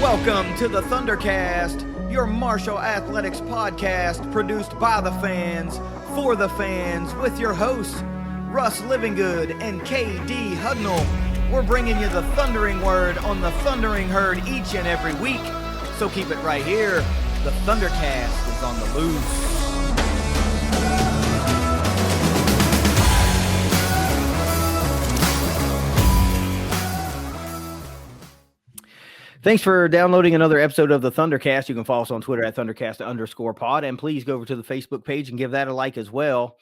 Welcome to the ThunderCast, your martial athletics podcast produced by the fans, for the fans, with your hosts, Russ Livingood and KD Hudnall. We're bringing you the thundering word on the thundering herd each and every week, so keep it right here. The ThunderCast is on the loose. Thanks for downloading another episode of the ThunderCast. You can follow us on Twitter at ThunderCast_pod, and please go over to the Facebook page and give that a like as well.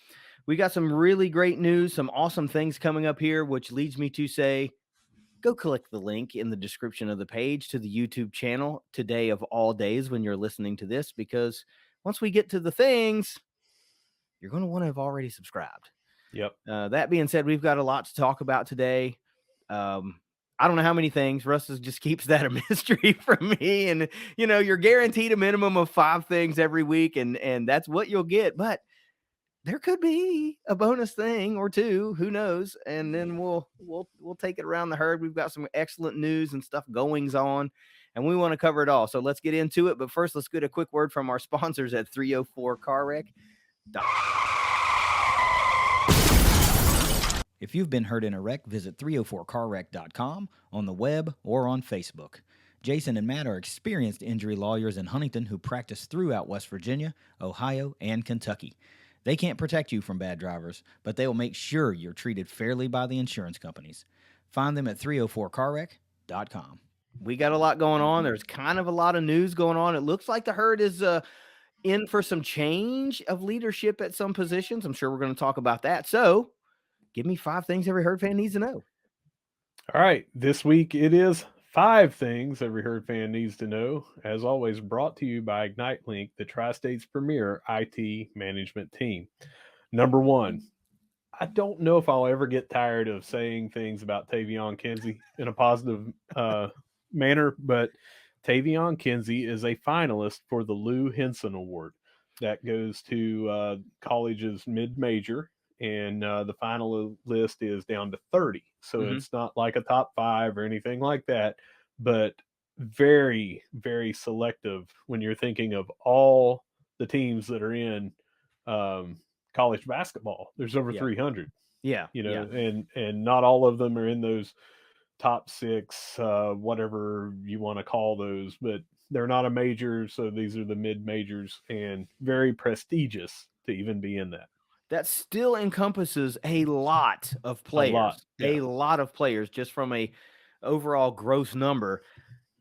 We got some really great news, some awesome things coming up here, which leads me to say, go click the link in the description of the page to the YouTube channel today of all days when you're listening to this, because once we get to the things, you're going to want to have already subscribed. Yep. That being said, we've got a lot to talk about today. I don't know how many things. Russ just keeps that a mystery from me. And, you know, you're guaranteed a minimum of 5 things every week, and that's what you'll get. But there could be a bonus thing or 2, who knows? And then we'll take it around the herd. We've got some excellent news and stuff goings on, and we want to cover it all. So let's get into it. But first, let's get a quick word from our sponsors at 304 Car Wreck. If you've been hurt in a wreck, visit 304carwreck.com on the web or on Facebook. Jason and Matt are experienced injury lawyers in Huntington who practice throughout West Virginia, Ohio, and Kentucky. They can't protect you from bad drivers, but they will make sure you're treated fairly by the insurance companies. Find them at 304carwreck.com. We got a lot going on. There's kind of a lot of news going on. It looks like the herd is in for some change of leadership at some positions. I'm sure we're going to talk about that. So give me 5 things every herd fan needs to know. All right. This week it is 5 things every herd fan needs to know. As always, brought to you by Ignite Link, the Tri-State's premier IT management team. Number 1, I don't know if I'll ever get tired of saying things about Tavion Kinsey in a positive manner, but Tavion Kinsey is a finalist for the Lou Henson Award. That goes to college's mid-major. And the final list is down to 30. So It's not like a top 5 or anything like that, but very, very selective when you're thinking of all the teams that are in college basketball. There's over 300. Yeah. You know, and not all of them are in those top 6, whatever you want to call those, but they're not a major. So these are the mid majors, and very prestigious to even be in that. That still encompasses a lot of players, a lot of players, just from a overall gross number.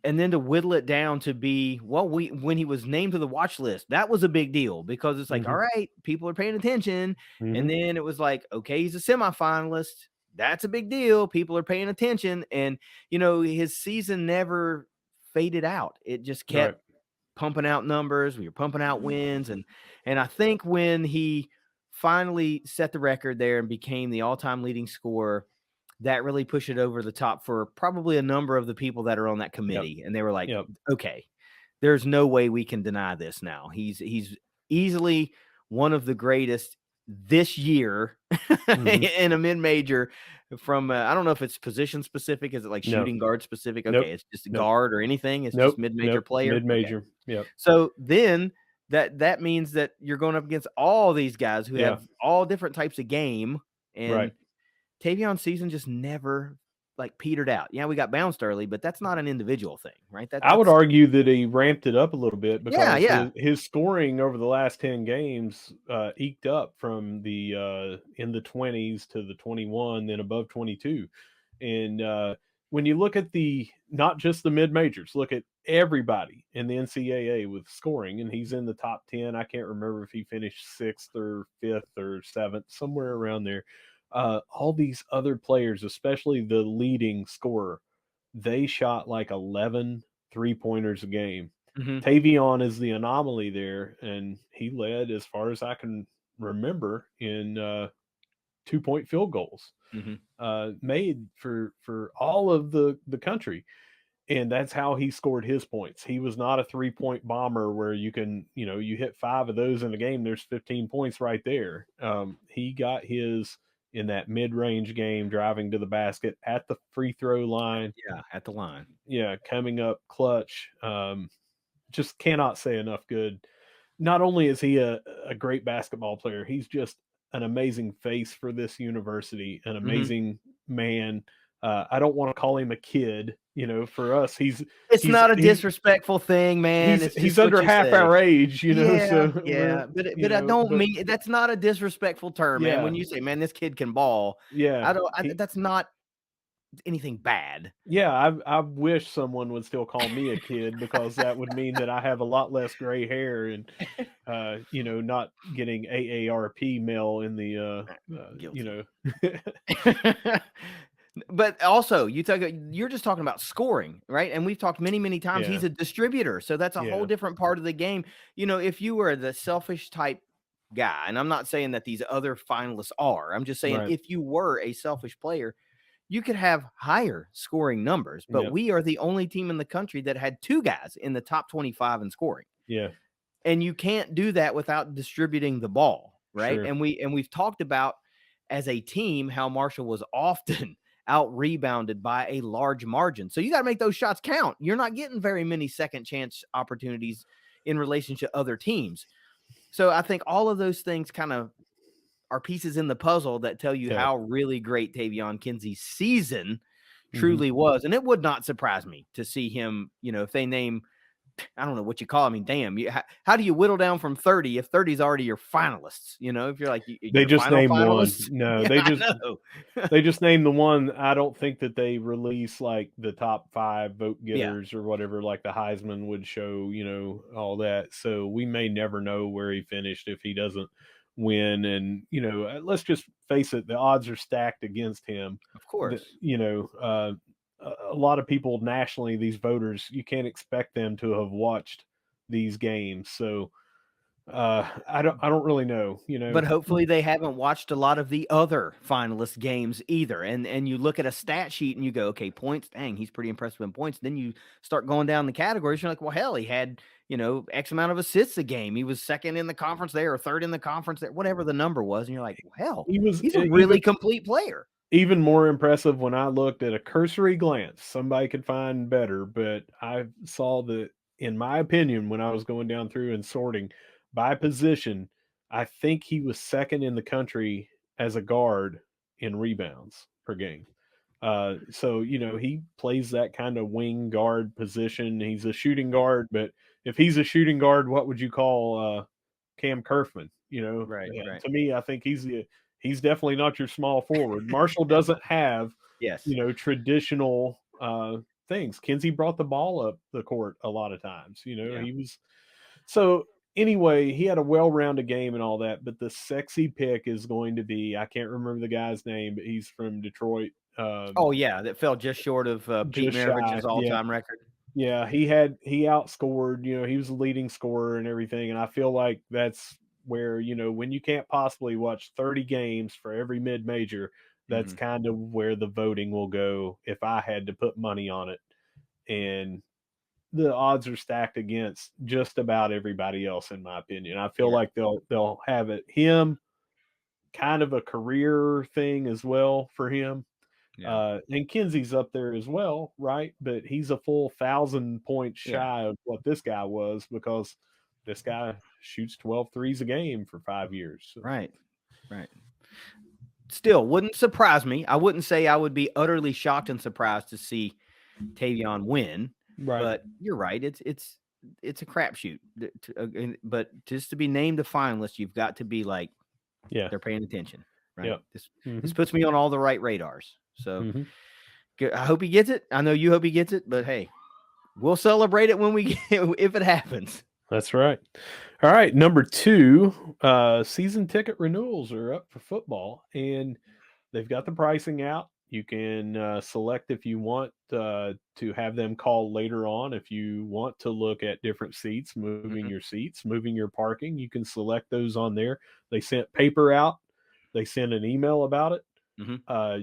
And then to whittle it down to be, when he was named to the watch list, that was a big deal, because it's like, all right, people are paying attention. And then it was like, okay, he's a semifinalist. That's a big deal. People are paying attention. And, you know, his season never faded out. It just kept pumping out numbers. We were pumping out wins. And I think when he finally set the record there and became the all-time leading scorer, that really pushed it over the top for probably a number of the people that are on that committee. And they were like, okay, there's no way we can deny this now. He's easily one of the greatest this year in a mid-major from, I don't know if it's position specific. Is it like shooting guard specific? Okay. It's just a guard or anything. It's just mid-major player. Mid-major. Okay. So then that means that you're going up against all these guys who have all different types of game, and Tavion's season just never petered out. Yeah, we got bounced early, but that's not an individual thing, right? I would argue that he ramped it up a little bit, because his scoring over the last 10 games eked up from the in the 20s to the 21, then above 22. And when you look at not just the mid-majors, look at everybody in the NCAA with scoring, and he's in the top 10. I can't remember if he finished 6th or 5th or 7th, somewhere around there. All these other players, especially the leading scorer, they shot like 11 3-pointers a game. Tavion is the anomaly there, and he led, as far as I can remember, in 2-point field goals made for all of the country. And that's how he scored his points. He was not a 3-point bomber where you can, you hit 5 of those in the game, there's 15 points right there. He got his in that mid-range game, driving to the basket at the free throw line. Yeah, at the line. Yeah, coming up clutch. Just cannot say enough good. Not only is he a great basketball player, he's just an amazing face for this university, an amazing man. I don't want to call him a kid. For us, It's not a disrespectful thing, man. It's he's just what under you half say. our age, Yeah, so yeah, but I don't mean that's not a disrespectful term, man. When you say, "Man, this kid can ball," yeah, that's not anything bad. Yeah, I wish someone would still call me a kid because that would mean that I have a lot less gray hair and not getting AARP mail in the Guilty. But also, you're just talking about scoring, right? And we've talked many, many times. Yeah. He's a distributor, so that's a whole different part of the game. If you were the selfish type guy, and I'm not saying that these other finalists are, I'm just saying if you were a selfish player, you could have higher scoring numbers. But we are the only team in the country that had 2 guys in the top 25 in scoring. Yeah. And you can't do that without distributing the ball, right? Sure. And we've talked about as a team how Marshall was often out rebounded by a large margin. So you got to make those shots count. You're not getting very many second chance opportunities in relationship to other teams. So I think all of those things kind of are pieces in the puzzle that tell you how really great Tavion Kinsey's season truly was. And it would not surprise me to see him, if they name, I don't know what you call it. I mean, damn, how do you whittle down from 30 if 30 is already your finalists? If you're like, they just name finalists? One. No, they just name the one. I don't think that they release like the top 5 vote getters or whatever, like the Heisman would show, all that. So we may never know where he finished if he doesn't win. And, let's just face it, the odds are stacked against him. Of course. A lot of people nationally, these voters, you can't expect them to have watched these games. So I don't really know, But hopefully they haven't watched a lot of the other finalist games either. And you look at a stat sheet and you go, okay, points, dang, he's pretty impressive in points. Then you start going down the categories. You're like, well, hell, he had, X amount of assists a game. He was second in the conference there or third in the conference there, whatever the number was. And you're like, well, hell, he's a really complete player. Even more impressive when I looked at a cursory glance. Somebody could find better, but I saw that, in my opinion, when I was going down through and sorting by position, I think he was second in the country as a guard in rebounds per game. So, he plays that kind of wing guard position. He's a shooting guard, but if he's a shooting guard, what would you call Cam Kerfman? Right. To me, I think he's definitely not your small forward. Marshall doesn't have, traditional things. Kinsey brought the ball up the court a lot of times. He was so. Anyway, he had a well-rounded game and all that, but the sexy pick is going to be, I can't remember the guy's name, but he's from Detroit. That fell just short of Pete Maravich's all-time record. Yeah, he outscored, he was the leading scorer and everything, and I feel like that's where, when you can't possibly watch 30 games for every mid-major, that's kind of where the voting will go if I had to put money on it. And the odds are stacked against just about everybody else, in my opinion. I feel like they'll have him kind of a career thing as well for him. And Kinsey's up there as well, right? But he's a full 1,000 points shy of what this guy was, because this guy shoots 12 threes a game for 5 years. So. Right. Still, wouldn't surprise me. I wouldn't say I would be utterly shocked and surprised to see Tavion win. Right. But you're right. It's a crapshoot. But just to be named a finalist, you've got to be like, they're paying attention, right? This puts me on all the right radars. So I hope he gets it. I know you hope he gets it. But hey, we'll celebrate it when if it happens. That's right. All right, number 2, season ticket renewals are up for football, and they've got the pricing out. You can select if you want to have them call later on. If you want to look at different seats, moving your seats, moving your parking, you can select those on there. They sent paper out. They sent an email about it.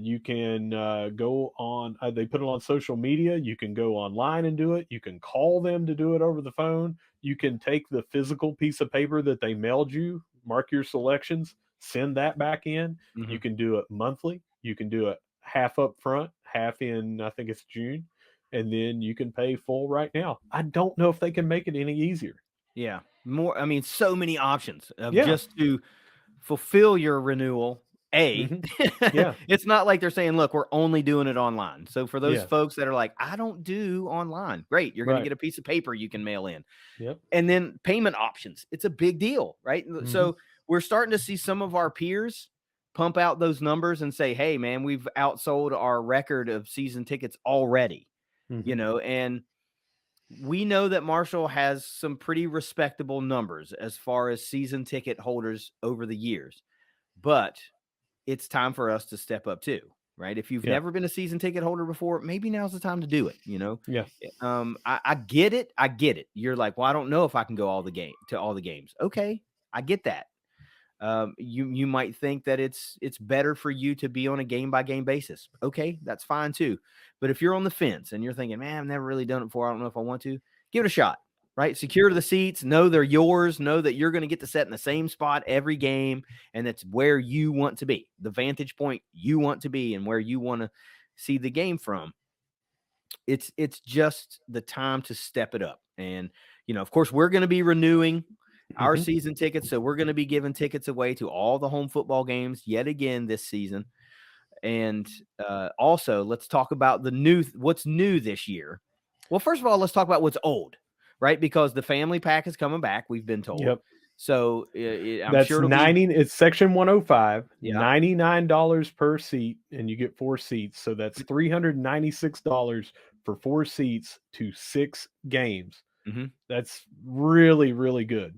You can go on, they put it on social media. You can go online and do it. You can call them to do it over the phone. You can take the physical piece of paper that they mailed you, mark your selections, send that back in. You can do it monthly. You can do it half up front, half in, I think it's June, and then you can pay full right now. I don't know if they can make it any easier. Yeah. More, I mean, so many options of just to fulfill your renewal. It's not like they're saying, look, we're only doing it online. So for those folks that are like, I don't do online, great. You're going to get a piece of paper you can mail in. And then payment options. It's a big deal, right? So we're starting to see some of our peers pump out those numbers and say, hey, man, we've outsold our record of season tickets already, you know, and we know that Marshall has some pretty respectable numbers as far as season ticket holders over the years, but it's time for us to step up too, right? If you've never been a season ticket holder before, maybe now's the time to do it, you know? I get it. I get it. You're like, well, I don't know if I can go all the games. Okay. I get that. You might think that it's better for you to be on a game by game basis. Okay, that's fine too. But if you're on the fence and you're thinking, man, I've never really done it before, I don't know if I want to, give it a shot, right? Secure the seats, know they're yours, know that you're going to get to sit in the same spot every game, and that's where you want to be, the vantage point you want to be, and where you want to see the game from. It's just the time to step it up. And, you know, of course, we're going to be renewing our season tickets. So we're going to be giving tickets away to all the home football games yet again this season. And also, let's talk about what's new this year. Well, first of all, let's talk about what's old, right? Because the family pack is coming back, we've been told. So I'm sure it's section 105, $99 per seat, and you get 4 seats. So that's $396 for 4 seats to 6 games. That's really, really good.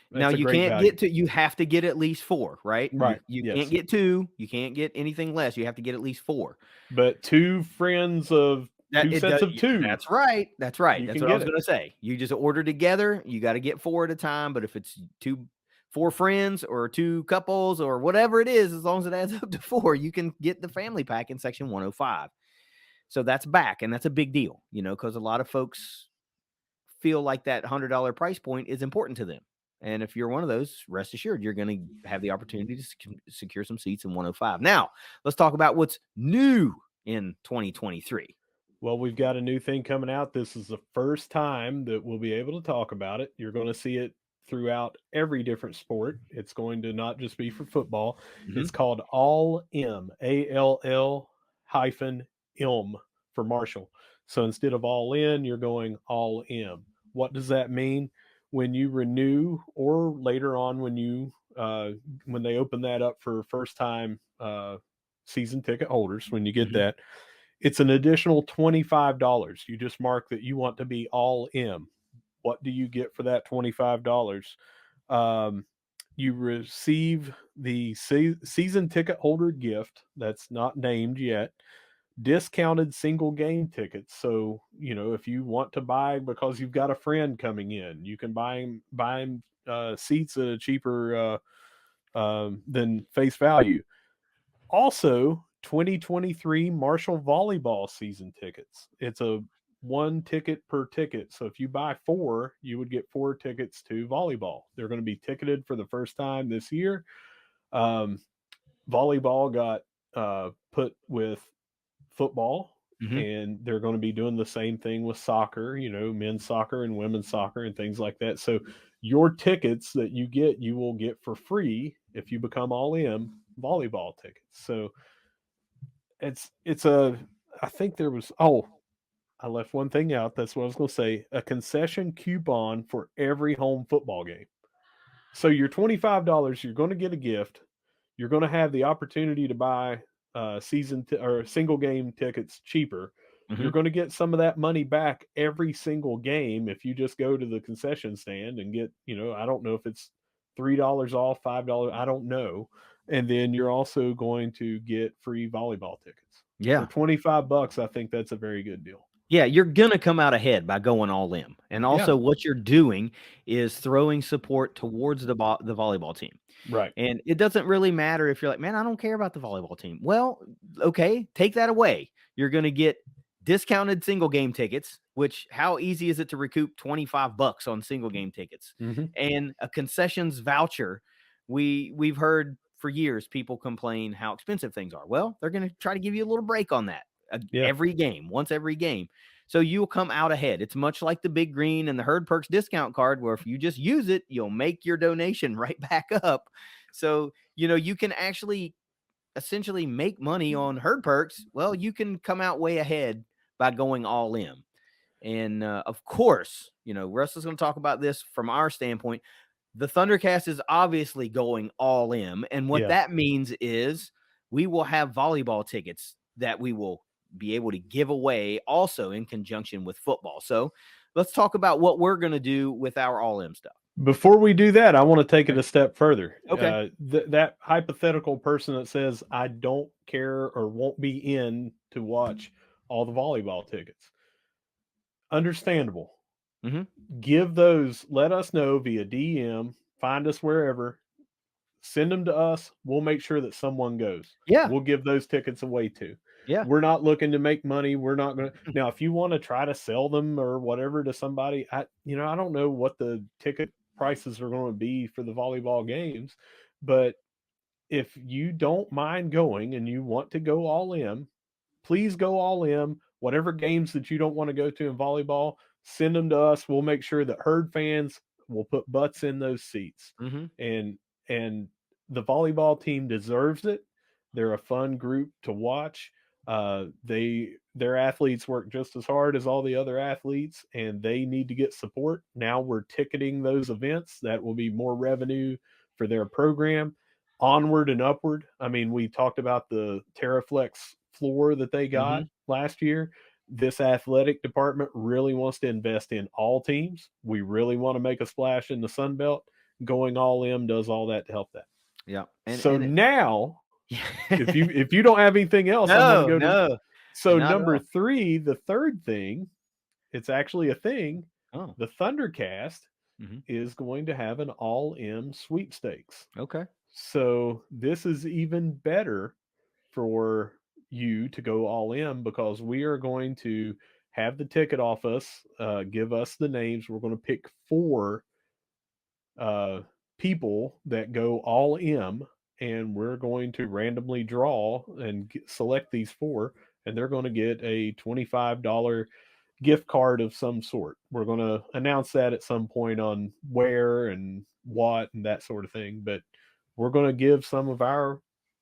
That's now you can't value. You have to get at least 4, right? Right. You can't get 2. You can't get anything less. You have to get at least 4. But 2 friends of 2 sets of 2. That's right. That's what I was going to say. You just order together. You got to get 4 at a time. But if it's 4 friends or 2 couples or whatever it is, as long as it adds up to 4, you can get the family pack in section 105. So that's back, and that's a big deal, you know, because a lot of folks feel like that $100 price point is important to them. And if you're one of those, rest assured, you're going to have the opportunity to secure some seats in 105. Now, let's talk about what's new in 2023. Well, we've got a new thing coming out. This is the first time that we'll be able to talk about it. You're going to see it throughout every different sport. It's going to not just be for football. It's called All-M, ALL-M for Marshall. So instead of all in, you're going All-M. What does that mean? When you renew, or later on when you when they open that up for first time season ticket holders, when you get that, it's an additional $25. You just mark that you want to be All-M. What do you get for that $25? You receive the season ticket holder gift that's not named yet. Discounted single game tickets. So, you know, if you want to buy because you've got a friend coming in, you can buy him seats at a cheaper than face value. Also, 2023 Marshall volleyball season tickets. It's a 1 ticket per ticket. So if you buy 4, you would get 4 tickets to volleyball. They're going to be ticketed for the first time this year. Volleyball got put with football, and they're going to be doing the same thing with soccer, you know, men's soccer and women's soccer and things like that. So your tickets that you will get for free if you become All-In volleyball tickets. So I think there was, I left one thing out. That's what I was going to say. A concession coupon for every home football game. So your $25, you're going to get a gift. You're going to have the opportunity to buy season or single game tickets cheaper. You're going to get some of that money back every single game if you just go to the concession stand and get, you know, I don't know if it's $3 off, $5, I don't know. And then you're also going to get free volleyball tickets. Yeah. For $25, I think that's a very good deal. Yeah, you're going to come out ahead by going All-In. And also what you're doing is throwing support towards the volleyball team. Right. And it doesn't really matter if you're like, man, I don't care about the volleyball team. Well, okay, take that away. You're going to get discounted single game tickets, which how easy is it to recoup $25 on single game tickets? And a concessions voucher. We've heard for years, people complain how expensive things are. Well, they're going to try to give you a little break on that every game, once every game. So you'll come out ahead. It's much like the Big Green and the Herd Perks discount card, where if you just use it, you'll make your donation right back up. So, you can actually essentially make money on Herd Perks. Well, you can come out way ahead by going all in. And of course, Russ is going to talk about this from our standpoint. The ThunderCast is obviously going all in. And what that means is we will have volleyball tickets that we will be able to give away also in conjunction with football. So let's talk about what we're going to do with our all in stuff. Before we do that, I want to take it a step further. Okay. That hypothetical person that says, I don't care or won't be in to watch all the volleyball tickets. Understandable. Mm-hmm. Give those, let us know via DM, find us wherever, send them to us. We'll make sure that someone goes. Yeah. We'll give those tickets away too. Yeah. We're not looking to make money. We're not going to. Now, if you want to try to sell them or whatever to somebody, I don't know what the ticket prices are going to be for the volleyball games, but if you don't mind going and you want to go all in, please go all in. Whatever games that you don't want to go to in volleyball, send them to us. We'll make sure that Herd fans will put butts in those seats. Mm-hmm. And the volleyball team deserves it. They're a fun group to watch. Their athletes work just as hard as all the other athletes, and they need to get support. Now we're ticketing those events. That will be more revenue for their program. Onward and upward. I mean, we talked about the TerraFlex floor that they got last year. This athletic department really wants to invest in all teams. We really want to make a splash in the Sun Belt. Going all in does all that to help that. Yeah. Now, if you don't have anything else, I'm going to go to. So number 3, the third thing, it's actually a thing. Oh. The ThunderCast is going to have an all-in sweepstakes. Okay. So this is even better for you to go all in, because we are going to have the ticket off us, give us the names. We're going to pick 4 people that go all in, and we're going to randomly draw and select these 4, and they're going to get a $25 gift card of some sort. We're going to announce that at some point on where and what and that sort of thing, but we're going to give some of our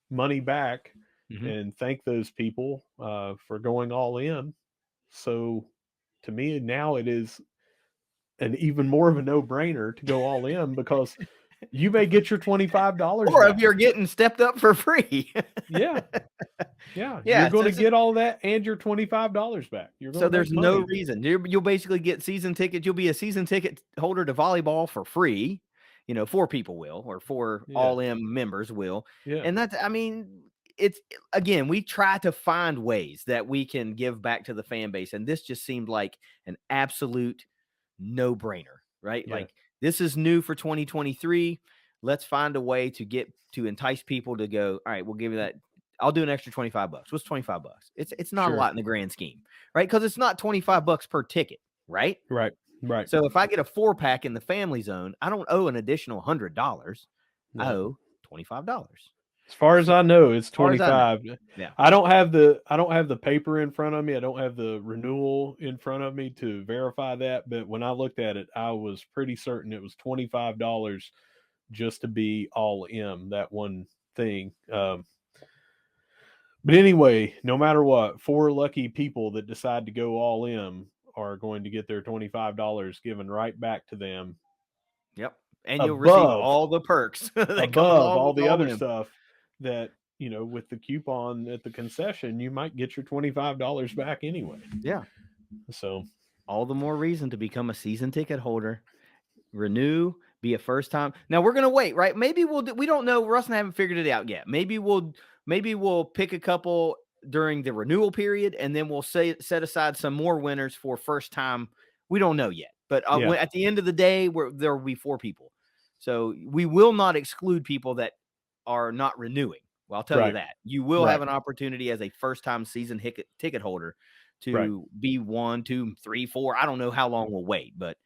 money back and thank those people for going all in. So to me, now it is an even more of a no-brainer to go all in, because you may get your $25 or back. if you're getting stepped up for free. Yeah. You're going to get all that and your $25 back. So there's no reason. You'll basically get season tickets. You'll be a season ticket holder to volleyball for free. 4 people will, or 4 all-in members will. Yeah. And that's, it's, again, we try to find ways that we can give back to the fan base. And this just seemed like an absolute no-brainer, right? Yeah. Like, this is new for 2023. Let's find a way to entice people to go, all right, we'll give you that. I'll do an extra $25. What's $25? It's not a lot in the grand scheme, right? Because it's not $25 per ticket, right? Right. So if I get a 4-pack in the family zone, I don't owe an additional $100. No. I owe $25. As far as I know, it's 25. Yeah. I don't have the paper in front of me. I don't have the renewal in front of me to verify that. But when I looked at it, I was pretty certain it was $25 just to be all in that one thing. But anyway, no matter what, 4 lucky people that decide to go all in are going to get their $25 given right back to them. Yep. And you'll receive all the perks above all the other stuff that, with the coupon at the concession, you might get your $25 back anyway. Yeah. So all the more reason to become a season ticket holder, renew, be a first time. Now we're going to wait, right? Maybe we don't know. Russ and I haven't figured it out yet. Maybe we'll pick a couple during the renewal period, and then we'll set aside some more winners for first time. We don't know yet, but at the end of the day, there will be 4 people. So we will not exclude people that are not renewing. Well, I'll tell you that. You will have an opportunity as a first-time season ticket holder to be 1, 2, 3, 4. I don't know how long we'll wait, but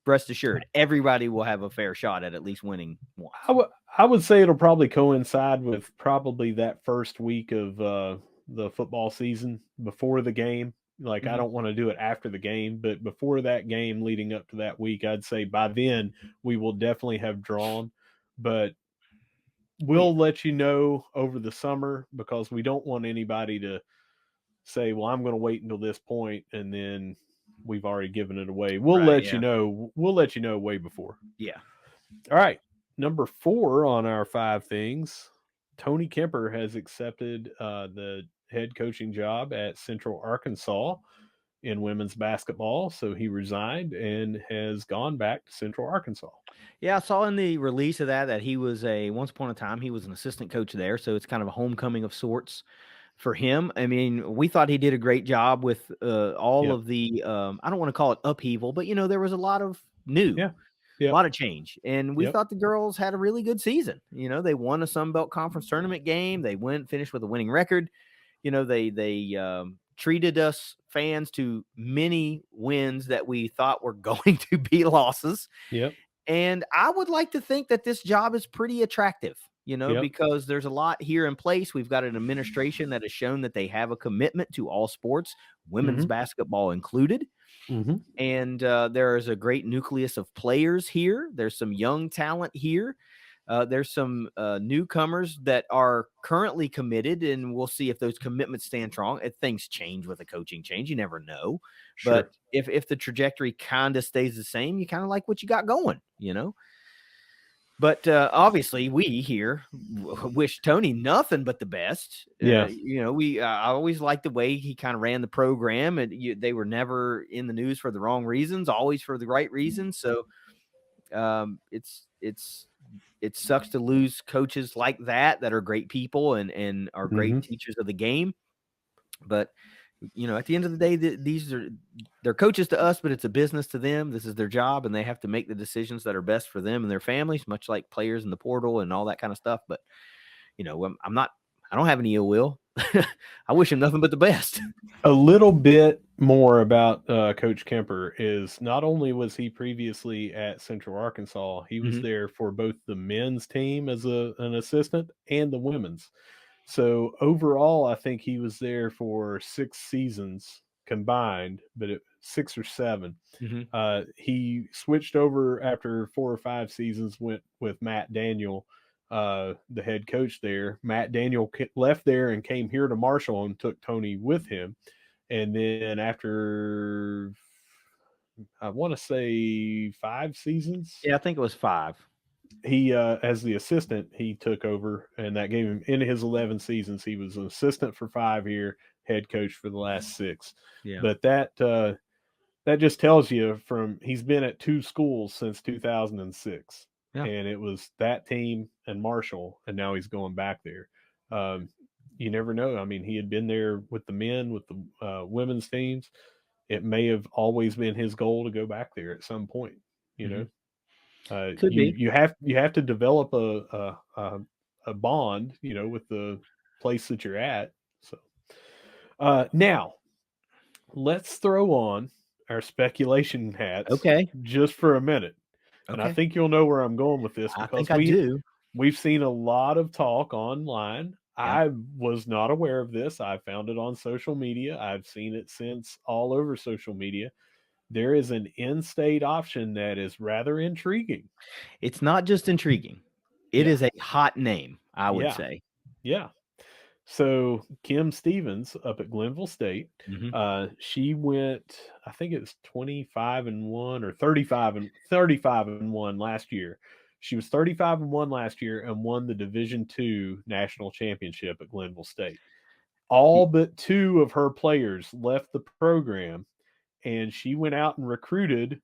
rest assured, everybody will have a fair shot at least winning once. I would say it'll probably coincide with probably that first week of the football season before the game. Like, I don't want to do it after the game, but before that game leading up to that week, I'd say by then we will definitely have drawn. But we'll let you know over the summer, because we don't want anybody to say, well, I'm going to wait until this point and then we've already given it away. We'll let you know. We'll let you know way before. Yeah. All right. Number 4 on our 5 things, Tony Kemper has accepted the head coaching job at Central Arkansas in women's basketball. So he resigned and has gone back to Central Arkansas. Yeah, I saw in the release of that he was once upon a time, he was an assistant coach there. So it's kind of a homecoming of sorts for him. I mean, we thought he did a great job with all of the, I don't want to call it upheaval, but, there was a lot of new. A lot of change. And we thought the girls had a really good season. They won a Sun Belt Conference tournament game. They finished with a winning record. They treated us fans to many wins that we thought were going to be losses. Yep. And I would like to think that this job is pretty attractive, because there's a lot here in place. We've got an administration that has shown that they have a commitment to all sports, women's basketball included. And there is a great nucleus of players here. There's some young talent here. There's some newcomers that are currently committed, and we'll see if those commitments stand strong. If things change with a coaching change, you never know. Sure. But if the trajectory kind of stays the same, you kind of like what you got going, But obviously, we here wish Tony nothing but the best. Yeah. I always liked the way he kind of ran the program, and they were never in the news for the wrong reasons, always for the right reasons. So it sucks to lose coaches like that are great people and are great teachers of the game. But at the end of the day, they're coaches to us, but it's a business to them. This is their job, and they have to make the decisions that are best for them and their families, much like players in the portal and all that kind of stuff. But I don't have any ill will. I wish him nothing but the best. A little bit more about Coach Kemper is, not only was he previously at Central Arkansas, he was there for both the men's team as an assistant and the women's. So overall, I think he was there for 6 seasons combined, but 6 or 7. He switched over after 4 or 5 seasons, went with Matt Daniel, the head coach there. Matt Daniel left there and came here to Marshall and took Tony with him. And then after, I want to say 5 seasons. Yeah, I think it was 5. He, as the assistant, he took over, and that gave him, in his 11 seasons, he was an assistant for 5 here, head coach for the last 6. Yeah. But that just tells you, he's been at 2 schools since 2006. Yeah. And it was that team and Marshall, and now he's going back there. You never know. I mean, he had been there with the men, with the women's teams. It may have always been his goal to go back there at some point, know. Could be. You have to develop a bond, with the place that you're at. So now let's throw on our speculation hats, just for a minute. And I think you'll know where I'm going with this, because we've seen a lot of talk online. I was not aware of this. I found it on social media. I've seen it since all over social media. There is an in-state option that is rather intriguing. It's not just intriguing. It is a hot name, I would say. Yeah. So Kim Stevens up at Glenville State, she went, I think it was 25-1 or 35-1 last year. She was 35-1 last year and won the Division II national championship at Glenville State. All but 2 of her players left the program, and she went out and recruited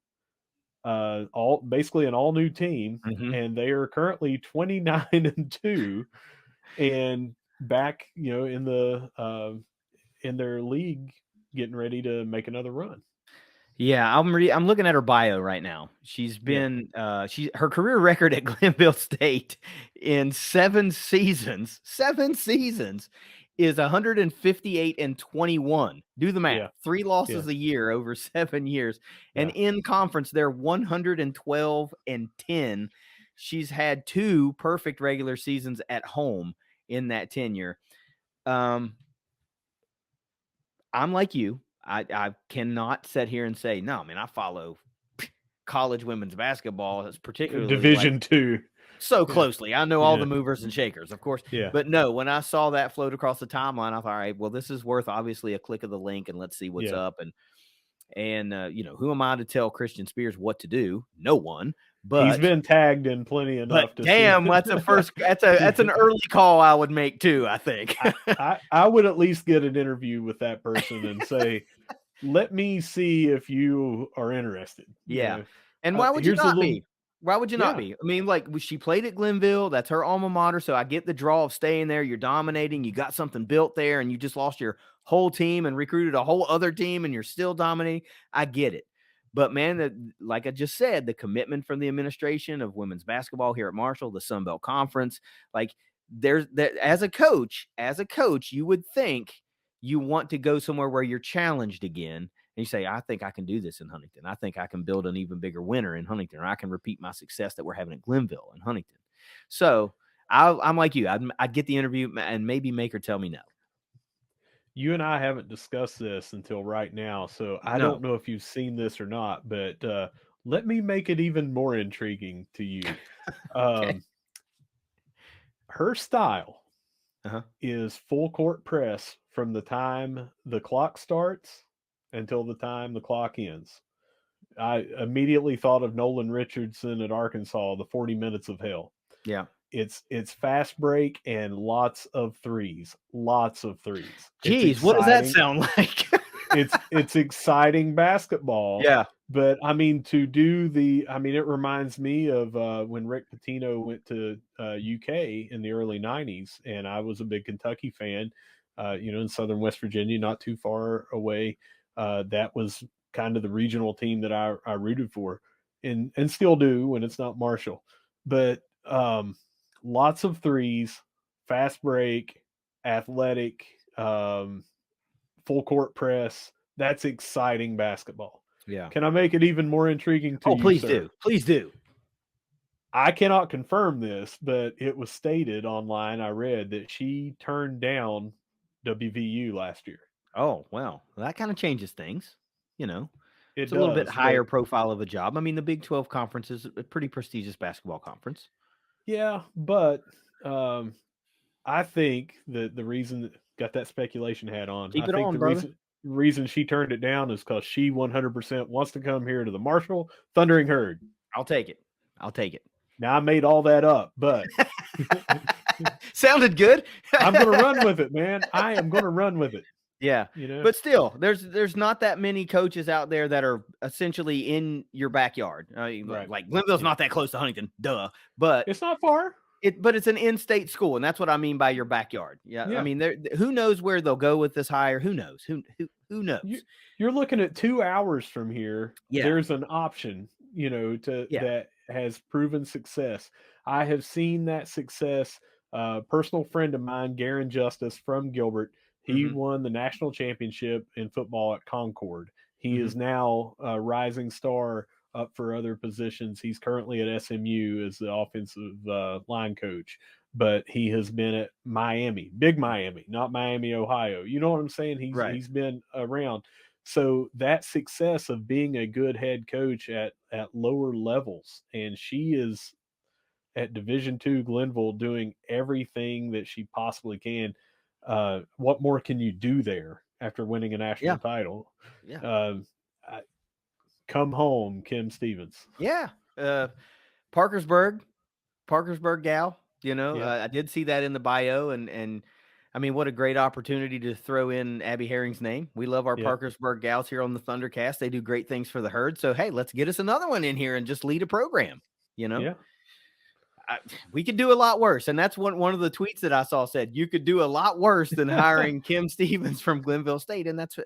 basically an all new team, and they are currently 29-2 and back, in their league, getting ready to make another run. Yeah, I'm looking at her bio right now. She's been her career record at Glenville State in 7 seasons is 158-21. Do the math. Yeah. 3 losses a year over 7 years. And in conference, they're 112-10. She's had 2 perfect regular seasons at home in that tenure. I'm like you. I cannot sit here and say, no, I follow college women's basketball, as particularly Division II. So closely. I know all the movers and shakers, of course. Yeah. But no, when I saw that float across the timeline, I thought, all right, well, this is worth obviously a click of the link and let's see what's up. And who am I to tell Christian Spears what to do? No one. But he's been tagged in plenty enough to damn, see. that's an early call I would make too, I think. I would at least get an interview with that person and say, let me see if you are interested. Yeah. And why would you not be? Why would you not be? She played at Glenville. That's her alma mater. So I get the draw of staying there. You're dominating. You got something built there, and you just lost your whole team and recruited a whole other team, and you're still dominating. I get it. But, man, like I just said, the commitment from the administration of women's basketball here at Marshall, the Sun Belt Conference, as a coach, you would think you want to go somewhere where you're challenged again. And you say, I think I can do this in Huntington. I think I can build an even bigger winner in Huntington, or I can repeat my success that we're having at Glenville and Huntington. So I'm like you. I'd get the interview and maybe make her tell me no. You and I haven't discussed this until right now, so I don't know if you've seen this or not, but let me make it even more intriguing to you. Okay. Her style is full court press from the time the clock starts until the time the clock ends. I immediately thought of Nolan Richardson at Arkansas, the 40 minutes of hell. Yeah. It's fast break and lots of threes. Geez, what does that sound like? it's exciting basketball. Yeah. But it reminds me of when Rick Pitino went to UK in the early 90s, and I was a big Kentucky fan, in southern West Virginia, not too far away. That was kind of the regional team that I rooted for and still do when it's not Marshall. But lots of threes, fast break, athletic, full court press. That's exciting basketball. Yeah. Can I make it even more intriguing to you, please sir? do. Please do. I cannot confirm this, but it was stated online, I read, that she turned down WVU last year. Oh, well, that kind of changes things, It's a little bit higher profile of a job. The Big 12 conference is a pretty prestigious basketball conference. Yeah, but I think that the reason that got that speculation hat on, reason she turned it down is because she 100% wants to come here to the Marshall Thundering Herd. I'll take it. Now, I made all that up, but sounded good. I'm going to run with it, man. I am going to run with it. Yeah. But still, there's not that many coaches out there that are essentially in your backyard. Right. Like Glenville's not that close to Huntington, duh. But it's not far. But it's an in-state school, and that's what I mean by your backyard. Yeah. Who knows where they'll go with this hire? Who knows? Who knows? You're looking at 2 hours from here. Yeah. There's an option, that has proven success. I have seen that success. Personal friend of mine, Garen Justice from Gilbert, he won the national championship in football at Concord. He is now a rising star up for other positions. He's currently at SMU as the offensive line coach, but he has been at Miami, big Miami, not Miami, Ohio. You know what I'm saying? He's been around. So that success of being a good head coach at lower levels, and she is at Division II Glenville doing everything that she possibly can. What more can you do there after winning a national title? Yeah. Come home, Kim Stevens. Yeah. Parkersburg gal, I did see that in the bio, and what a great opportunity to throw in Abby Herring's name. We love our Parkersburg gals here on the ThunderCast. They do great things for the herd. So, hey, let's get us another one in here and just lead a program, Yeah. We could do a lot worse. And that's one of the tweets that I saw said, you could do a lot worse than hiring Kim Stevens from Glenville State. And that's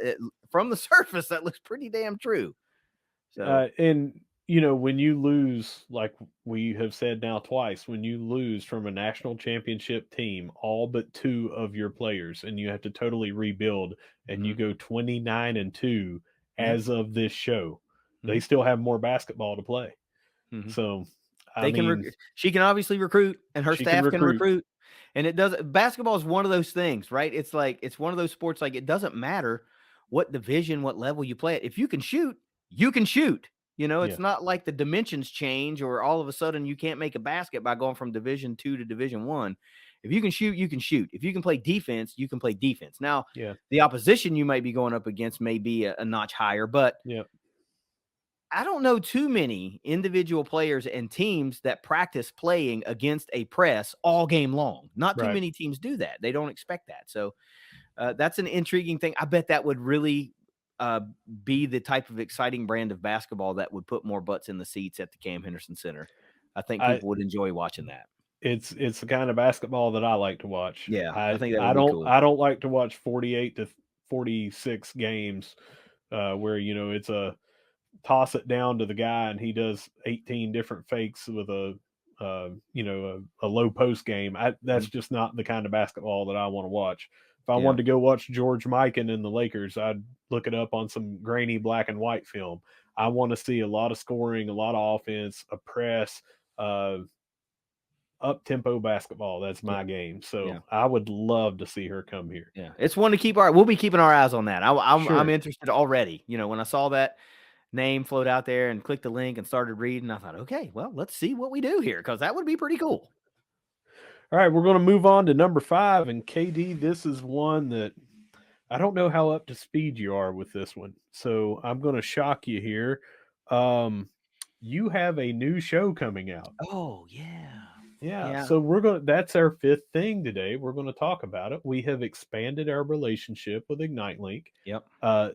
from the surface, that looks pretty damn true. So, and when you lose, like we have said now twice, when you lose from a national championship team, all but 2 of your players, and you have to totally rebuild, and you go 29-2 as of this show, they still have more basketball to play. So She can obviously recruit, and her staff can recruit. And basketball is one of those things, right? It's one of those sports, like, it doesn't matter what division, what level you play at. If you can shoot, you can shoot. It's not like the dimensions change or all of a sudden you can't make a basket by going from Division 2 to Division 1. If you can shoot, you can shoot. If you can play defense, you can play defense. Now, the opposition you might be going up against may be a notch higher, but I don't know too many individual players and teams that practice playing against a press all game long. Not too many teams do that. They don't expect that. So that's an intriguing thing. I bet that would really be the type of exciting brand of basketball that would put more butts in the seats at the Cam Henderson Center. I think people would enjoy watching that. It's the kind of basketball that I like to watch. Yeah, I think that would be cool. I don't like to watch 48 to 46 games where it's a toss it down to the guy and he does 18 different fakes with a low post game. That's just not the kind of basketball that I want to watch. If I wanted to go watch George Mikan and the Lakers, I'd look it up on some grainy black and white film. I want to see a lot of scoring, a lot of offense, a press, up-tempo basketball. That's my game. So I would love to see her come here. Yeah, it's one to we'll be keeping our eyes on that. I'm interested already. When I saw that name float out there and clicked the link and started reading, I thought, okay, well, let's see what we do here, because that would be pretty cool. All right, we're going to move on to number 5. And KD, this is one that I don't know how up to speed you are with this one. So I'm going to shock you here. You have a new show coming out. Oh, yeah. Yeah. So that's our 5th thing today. We're going to talk about it. We have expanded our relationship with Ignite Link. Yep.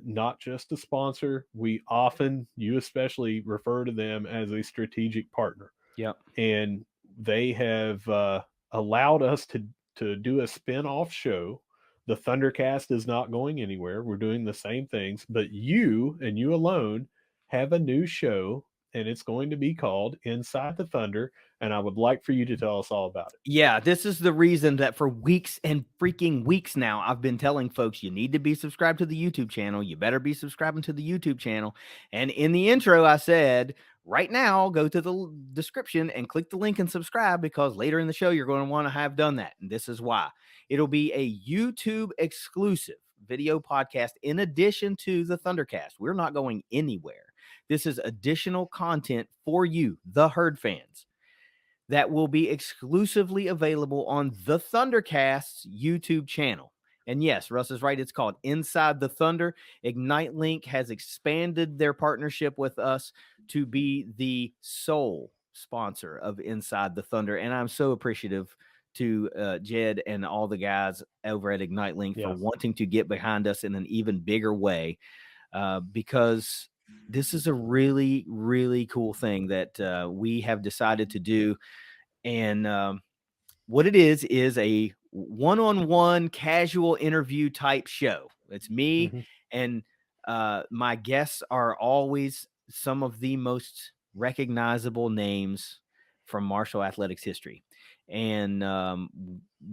Not just a sponsor. We often, you especially, refer to them as a strategic partner. Yep. And they have allowed us to do a spin-off show. The ThunderCast is not going anywhere. We're doing the same things, but you and you alone have a new show, and it's going to be called Inside the Thunder. And I would like for you to tell us all about it. Yeah, this is the reason that for weeks and freaking weeks now, I've been telling folks, you need to be subscribed to the YouTube channel. You better be subscribing to the YouTube channel. And in the intro, I said, right now, go to the description and click the link and subscribe, because later in the show, you're going to want to have done that. And this is why. It'll be a YouTube exclusive video podcast in addition to the ThunderCast. We're not going anywhere. This is additional content for you, the Herd fans, that will be exclusively available on the ThunderCast's YouTube channel. And yes, Russ is right. It's called Inside the Thunder. Ignite Link has expanded their partnership with us to be the sole sponsor of Inside the Thunder. And I'm so appreciative to Jed and all the guys over at Ignite Link for wanting to get behind us in an even bigger way, because this is a really, really cool thing that we have decided to do. And what it is a one-on-one casual interview type show. It's me, and my guests are always some of the most recognizable names from martial athletics history. And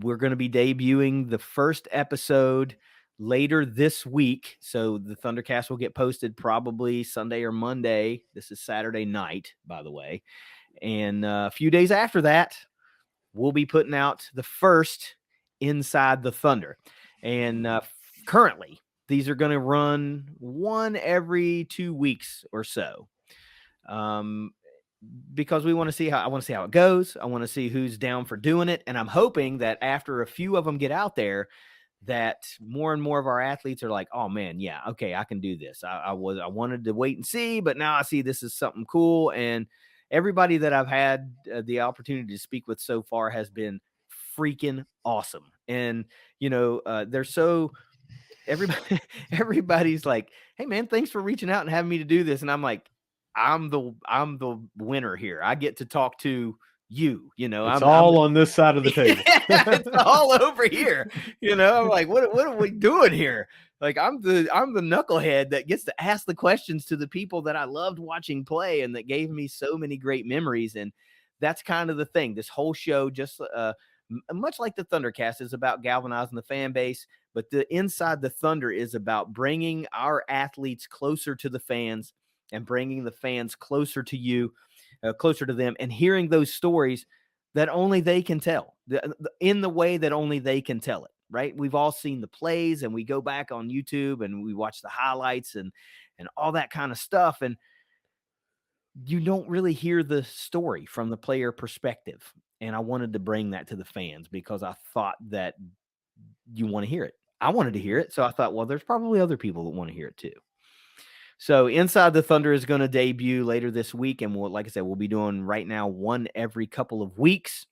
we're going to be debuting the first episode later this week. So the ThunderCast will get posted probably Sunday or Monday. This is Saturday night, by the way. And a few days after that, we'll be putting out the first Inside the Thunder. And currently, these are going to run one every 2 weeks or so. Because I want to see how it goes. I want to see who's down for doing it. And I'm hoping that after a few of them get out there, that more and more of our athletes are like, oh man, yeah, okay, I can do this. I wanted to wait and see, but now I see this is something cool. And everybody that I've had the opportunity to speak with so far has been freaking awesome. And they're so everybody's like, hey man, thanks for reaching out and having me to do this. And I'm like, I'm the winner here. I get to talk to you, it's all on this side of the table. It's all over here. I'm like, what are we doing here? Like, I'm the knucklehead that gets to ask the questions to the people that I loved watching play and that gave me so many great memories. And that's kind of the thing. This whole show, just much like the ThunderCast, is about galvanizing the fan base, but the Inside the Thunder is about bringing our athletes closer to the fans and bringing the fans closer to you. closer to them, and hearing those stories that only they can tell in the way that only they can tell it. Right? We've all seen the plays, and we go back on YouTube and we watch the highlights and all that kind of stuff, and you don't really hear the story from the player perspective. And I wanted to bring that to the fans because I thought that you want to hear it. I wanted to hear it. So I thought, well, there's probably other people that want to hear it too. So Inside the Thunder is going to debut later this week. And like I said, we'll be doing right now one every couple of weeks.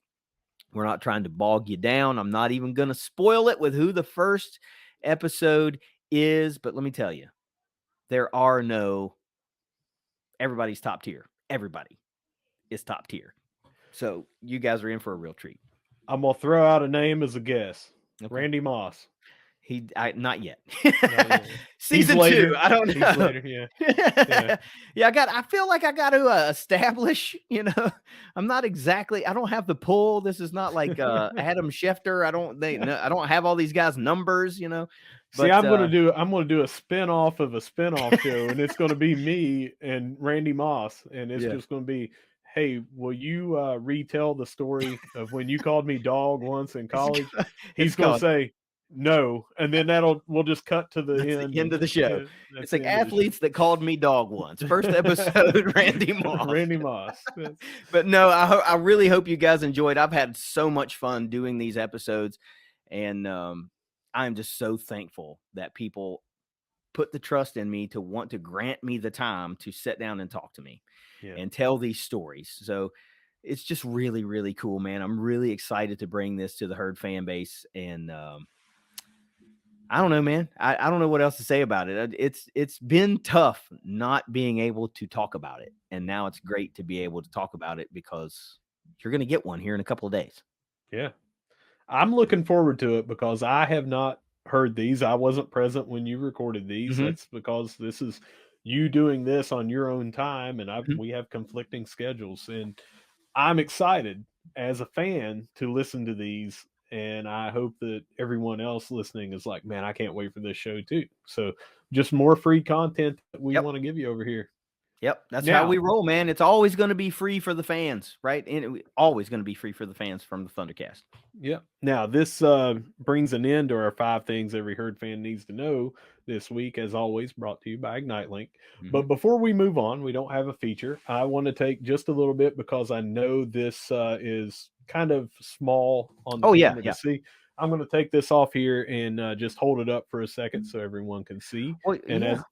We're not trying to bog you down. I'm not even going to spoil it with who the first episode is. But let me tell you, there are no, everybody's top tier. Everybody is top tier. So you guys are in for a real treat. I'm going to throw out a name as a guess. Okay. Randy Moss. Not yet. Not yet. Season 2. I don't know. He's later, yeah. Yeah, I feel like I got to establish, I'm not exactly, I don't have the pull. This is not like Adam Schefter. I don't have all these guys' numbers, But, see, I'm going to do a spin-off of a spin-off show, and it's going to be me and Randy Moss, and it's just going to be, hey, will you retell the story of when you called me dog once in college? He's going to say, no, and then we'll just cut to the end of the show. It's like athletes that called me dog once. First episode, Randy Moss. Randy Moss. But no, I really hope you guys enjoyed. I've had so much fun doing these episodes, and I'm just so thankful that people put the trust in me to want to grant me the time to sit down and talk to me and tell these stories. So it's just really, really cool, man. I'm really excited to bring this to the Herd fan base, and I don't know, man. I don't know what else to say about it. It's been tough not being able to talk about it. And now it's great to be able to talk about it because you're going to get one here in a couple of days. Yeah. I'm looking forward to it because I have not heard these. I wasn't present when you recorded these. Mm-hmm. That's because this is you doing this on your own time, and we have conflicting schedules. And I'm excited as a fan to listen to these. And I hope that everyone else listening is like, man, I can't wait for this show too. So just more free content that we want to give you over here. Yep. That's how we roll, man. It's always going to be free for the fans, right? And always going to be free for the fans from the ThunderCast. Yep. Now, this brings an end to our 5 things every Herd fan needs to know this week, as always, brought to you by Ignite Link. Mm-hmm. But before we move on, we don't have a feature. I want to take just a little bit because I know this is kind of small on the camera to see. I'm going to take this off here and just hold it up for a second so everyone can see. Well, and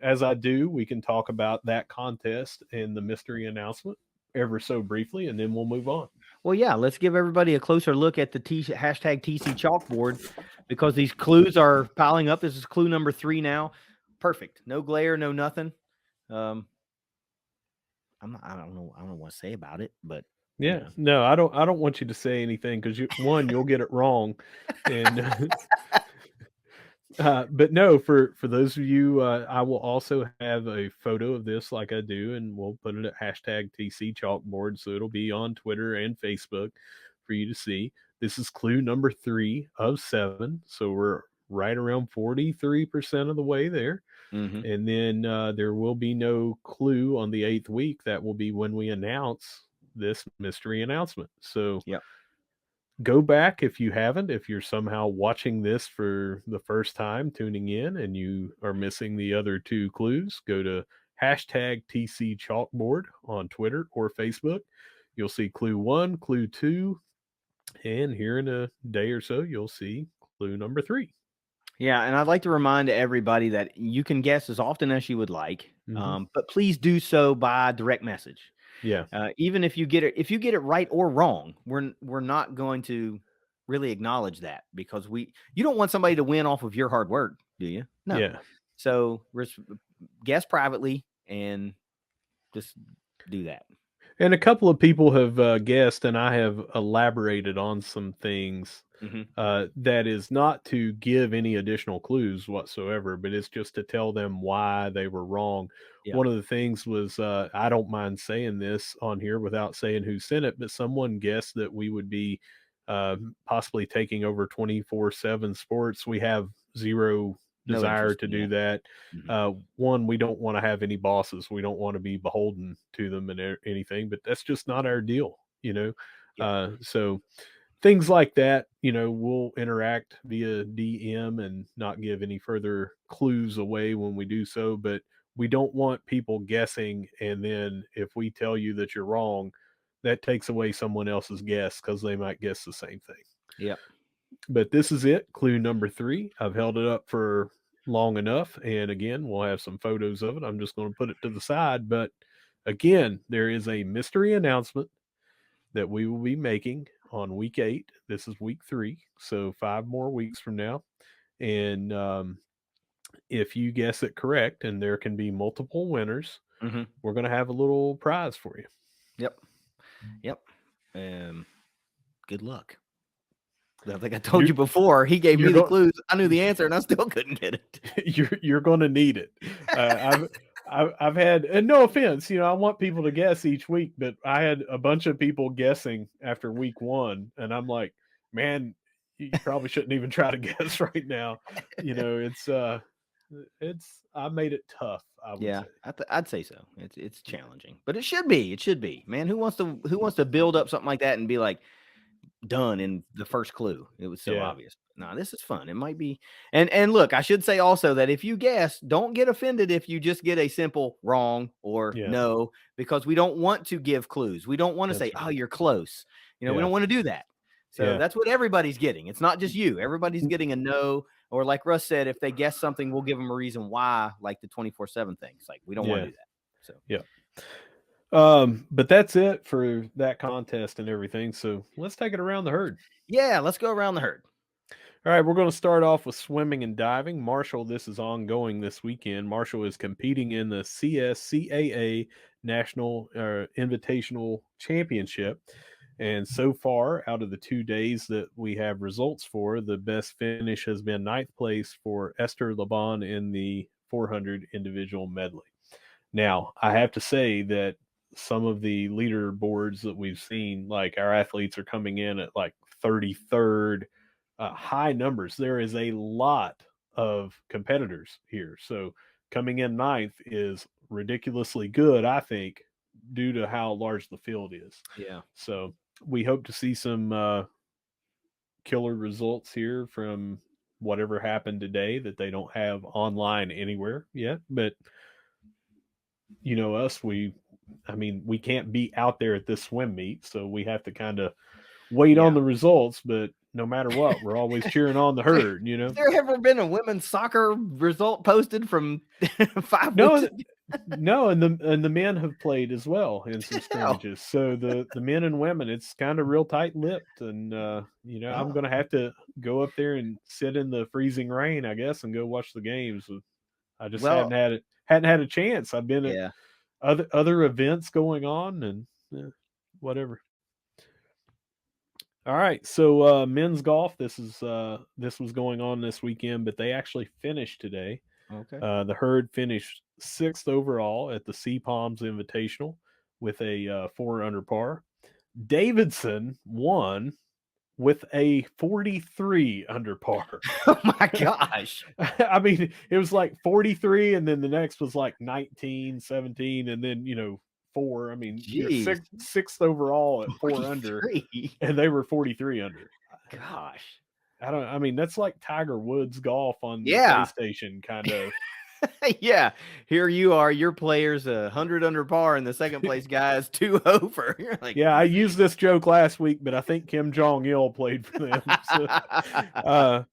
as I do, we can talk about that contest and the mystery announcement ever so briefly, and then we'll move on. Well, yeah, let's give everybody a closer look at the hashtag TC chalkboard because these clues are piling up. This is clue number 3 now. Perfect. No glare, no nothing. I don't know what to say about it, but no, I don't want you to say anything because you'll get it wrong, and but no, for those of you, I will also have a photo of this like I do, and we'll put it at hashtag TC chalkboard, so it'll be on Twitter and Facebook for you to see. This is clue number 3 of 7, so we're right around 43% of the way there. Mm-hmm. And then there will be no clue on the 8th week. That will be when we announce this mystery announcement. So go back if you haven't. If you're somehow watching this for the first time, tuning in, and you are missing the other 2 clues, go to hashtag TC chalkboard on Twitter or Facebook. You'll see clue 1, clue 2, and here in a day or so, you'll see clue number 3. Yeah, and I'd like to remind everybody that you can guess as often as you would like, but please do so by direct message. Yeah. Even if you get it right or wrong, we're not going to really acknowledge that because you don't want somebody to win off of your hard work, do you? No. Yeah. So guess privately and just do that. And a couple of people have guessed, and I have elaborated on some things. That is not to give any additional clues whatsoever, but it's just to tell them why they were wrong. Yeah. One of the things was, I don't mind saying this on here without saying who sent it, but someone guessed that we would be possibly taking over 24/7 sports. We have 0 desire to do that. Mm-hmm. One, we don't want to have any bosses. We don't want to be beholden to them and anything, but that's just not our deal, Yep. So things like that, we'll interact via DM and not give any further clues away when we do so, but we don't want people guessing. And then if we tell you that you're wrong, that takes away someone else's guess because they might guess the same thing. Yep. But this is it. Clue number 3. I've held it up for long enough. And again, we'll have some photos of it. I'm just going to put it to the side. But again, there is a mystery announcement that we will be making on week 8. This is week 3, so 5 more weeks from now. And if you guess it correct, and there can be multiple winners, we're going to have a little prize for you. Yep. Good luck. I think I told you before. He gave me the clues. I knew the answer, and I still couldn't get it. You're going to need it. I've had, and no offense, I want people to guess each week, but I had a bunch of people guessing after week 1, and I'm like, man, you probably shouldn't even try to guess right now. I made it tough. I would say. I'd say so. It's challenging, but it should be. It should be. Man, who wants to build up something like that and be like done in the first clue? It was so obvious. No, this is fun. It might be. And look, I should say also that if you guess, don't get offended if you just get a simple wrong or no, because we don't want to give clues. We don't want to say, "Oh, you're close." We don't want to do that. So that's what everybody's getting. It's not just you. Everybody's getting a no, or like Russ said, if they guess something, we'll give them a reason why, like the 24/7 thing. It's like we don't want to do that. So but that's it for that contest and everything. So let's take it around the herd. Yeah, let's go around the herd. All right, we're going to start off with swimming and diving. Marshall, this is ongoing this weekend. Marshall is competing in the CSCAA National Invitational Championship. And so far, out of the 2 days that we have results for, the best finish has been 9th place for Esther Laban in the 400 individual medley. Now, I have to say that some of the leaderboards that we've seen, like our athletes are coming in at like 33rd, high numbers. There is a lot of competitors here. So coming in 9th is ridiculously good, I think, due to how large the field is. Yeah. So we hope to see some killer results here from whatever happened today that they don't have online anywhere yet. But us, we can't be out there at this swim meet, so we have to kind of wait on the results. But no matter what, we're always cheering on the herd. Has there ever been a women's soccer result posted from 5 no, weeks ago? No, and the men have played as well in some scrimmages. So the men and women, it's kind of real tight-lipped, and I'm going to have to go up there and sit in the freezing rain, I guess, and go watch the games. I just hadn't had a chance. I've been at other events going on, and whatever. All right, so men's golf. This was going on this weekend, but they actually finished today. Okay. The herd finished 6th overall at the Sea Palms Invitational with a 4 under par. Davidson won with a 43 under par. Oh my gosh. I mean, it was like 43, and then the next was like 19, 17, and then 4. I mean, sixth overall at 4 under, and they were 43 under. Gosh. I mean, that's like Tiger Woods golf on the PlayStation, kind of. Yeah. Here you are, your player's 100 under par, and the second place guy is 2 over. You're like, I used this joke last week, but I think Kim Jong-il played for them. So,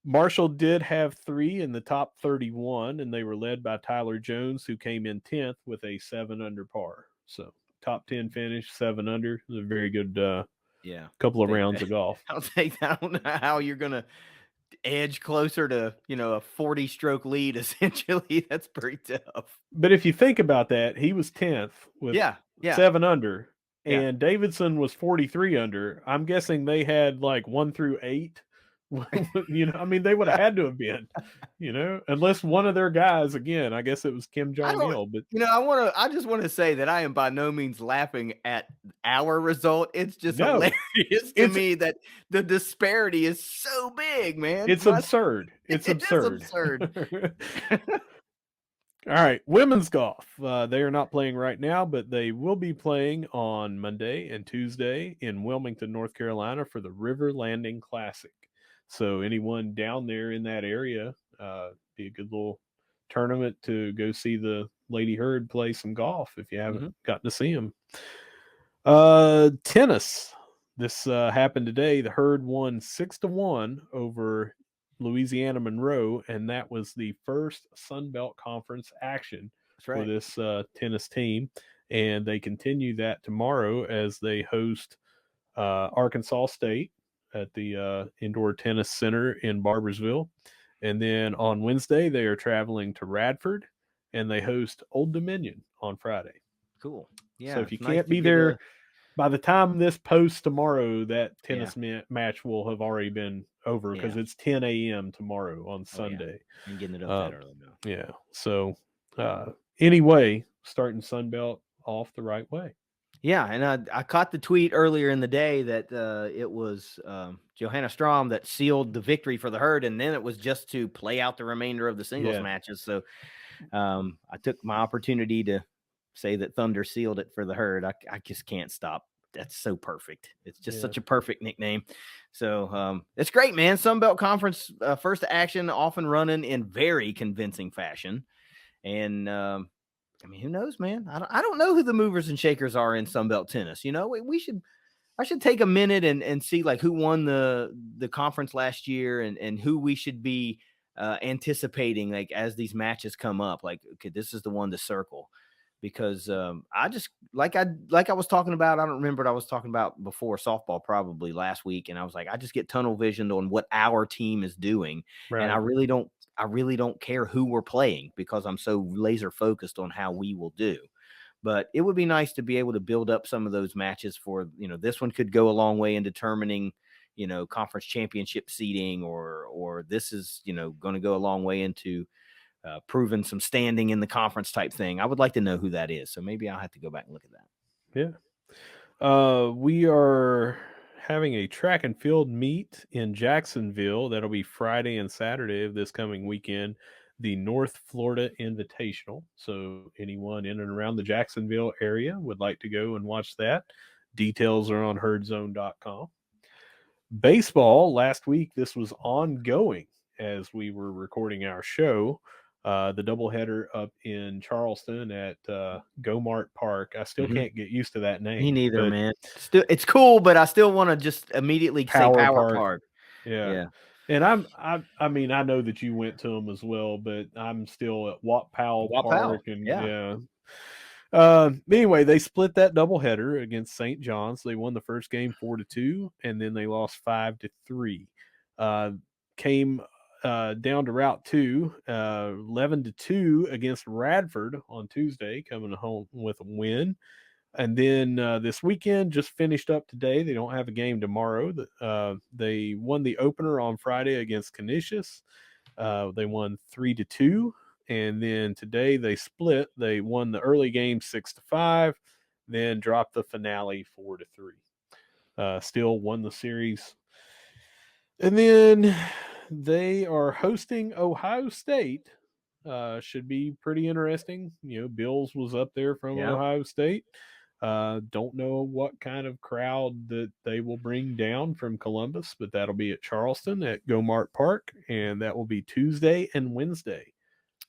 Marshall did have 3 in the top 31, and they were led by Tyler Jones, who came in 10th with a 7 under par. So top 10 finish, 7 under. It was a very good couple of rounds of golf. I'll take that. I don't know how you're going to edge closer to, a 40-stroke lead, essentially. That's pretty tough. But if you think about that, he was 10th with 7 under, and Davidson was 43 under. I'm guessing they had like 1 through 8 I mean, they would have had to have been, unless one of their guys, again, I guess it was Kim Jong-il, but I just want to say that I am by no means laughing at our result. It's just hilarious to me that the disparity is so big, man. It's absurd. It's absurd. Is absurd. All right, women's golf. They are not playing right now, but they will be playing on Monday and Tuesday in Wilmington, North Carolina for the River Landing Classic. So anyone down there in that area, be a good little tournament to go see the Lady Herd play some golf if you haven't gotten to see them. Tennis. This happened today. The Herd won 6-1 over Louisiana Monroe, and that was the first Sun Belt Conference action for this tennis team. And they continue that tomorrow as they host Arkansas State at the Indoor Tennis Center in Barbersville. And then on Wednesday, they are traveling to Radford, and they host Old Dominion on Friday. Cool. Yeah. So if you can't be there, by the time this posts tomorrow, that tennis match will have already been over because it's 10 a.m. tomorrow on Sunday. And getting it up that early now. Yeah. So anyway, starting Sunbelt off the right way. Yeah, and I caught the tweet earlier in the day that it was Johanna Strom that sealed the victory for the Herd, and then it was just to play out the remainder of the singles matches. So I took my opportunity to say that Thunder sealed it for the Herd. I just can't stop. That's so perfect. It's just such a perfect nickname. So it's great, man. Sunbelt Conference first action, off and running in very convincing fashion. And I mean, who knows, man? I don't know who the movers and shakers are in Sunbelt tennis. I should take a minute and see like who won the conference last year and who we should be anticipating like as these matches come up. Like, okay, this is the one to circle. Because I just like I was talking about, I don't remember what I was talking about before softball probably last week, and I was like, I just get tunnel visioned on what our team is doing, and I really don't care who we're playing because I'm so laser focused on how we will do. But it would be nice to be able to build up some of those matches for, this one could go a long way in determining, conference championship seeding, or this is, going to go a long way into proven some standing in the conference type thing. I would like to know who that is. So maybe I'll have to go back and look at that. Yeah. We are having a track and field meet in Jacksonville. That'll be Friday and Saturday of this coming weekend, the North Florida Invitational. So anyone in and around the Jacksonville area would like to go and watch that. Details are on herdzone.com. Baseball, last week, this was ongoing as we were recording our show. The doubleheader up in Charleston at Gomart Park. I still can't get used to that name. Me neither, man. Still, it's cool, but I still want to just immediately say Power Park. Yeah. And I mean, I know that you went to them as well, but I'm still at Watt Powell Park. And anyway, they split that doubleheader against St. John's. They won the first game 4-2, and then they lost 5-3. Came down to Route 2, 11-2 against Radford on Tuesday, coming home with a win. And then this weekend just finished up today. They don't have a game tomorrow. They won the opener on Friday against Canisius. They won 3-2. And then today they split. They won the early game 6-5, then dropped the finale 4-3. Still won the series. And then they are hosting Ohio State. Should be pretty interesting. Bills was up there from Ohio State. Don't know what kind of crowd that they will bring down from Columbus, but that'll be at Charleston at Gomart Park, and that will be Tuesday and Wednesday.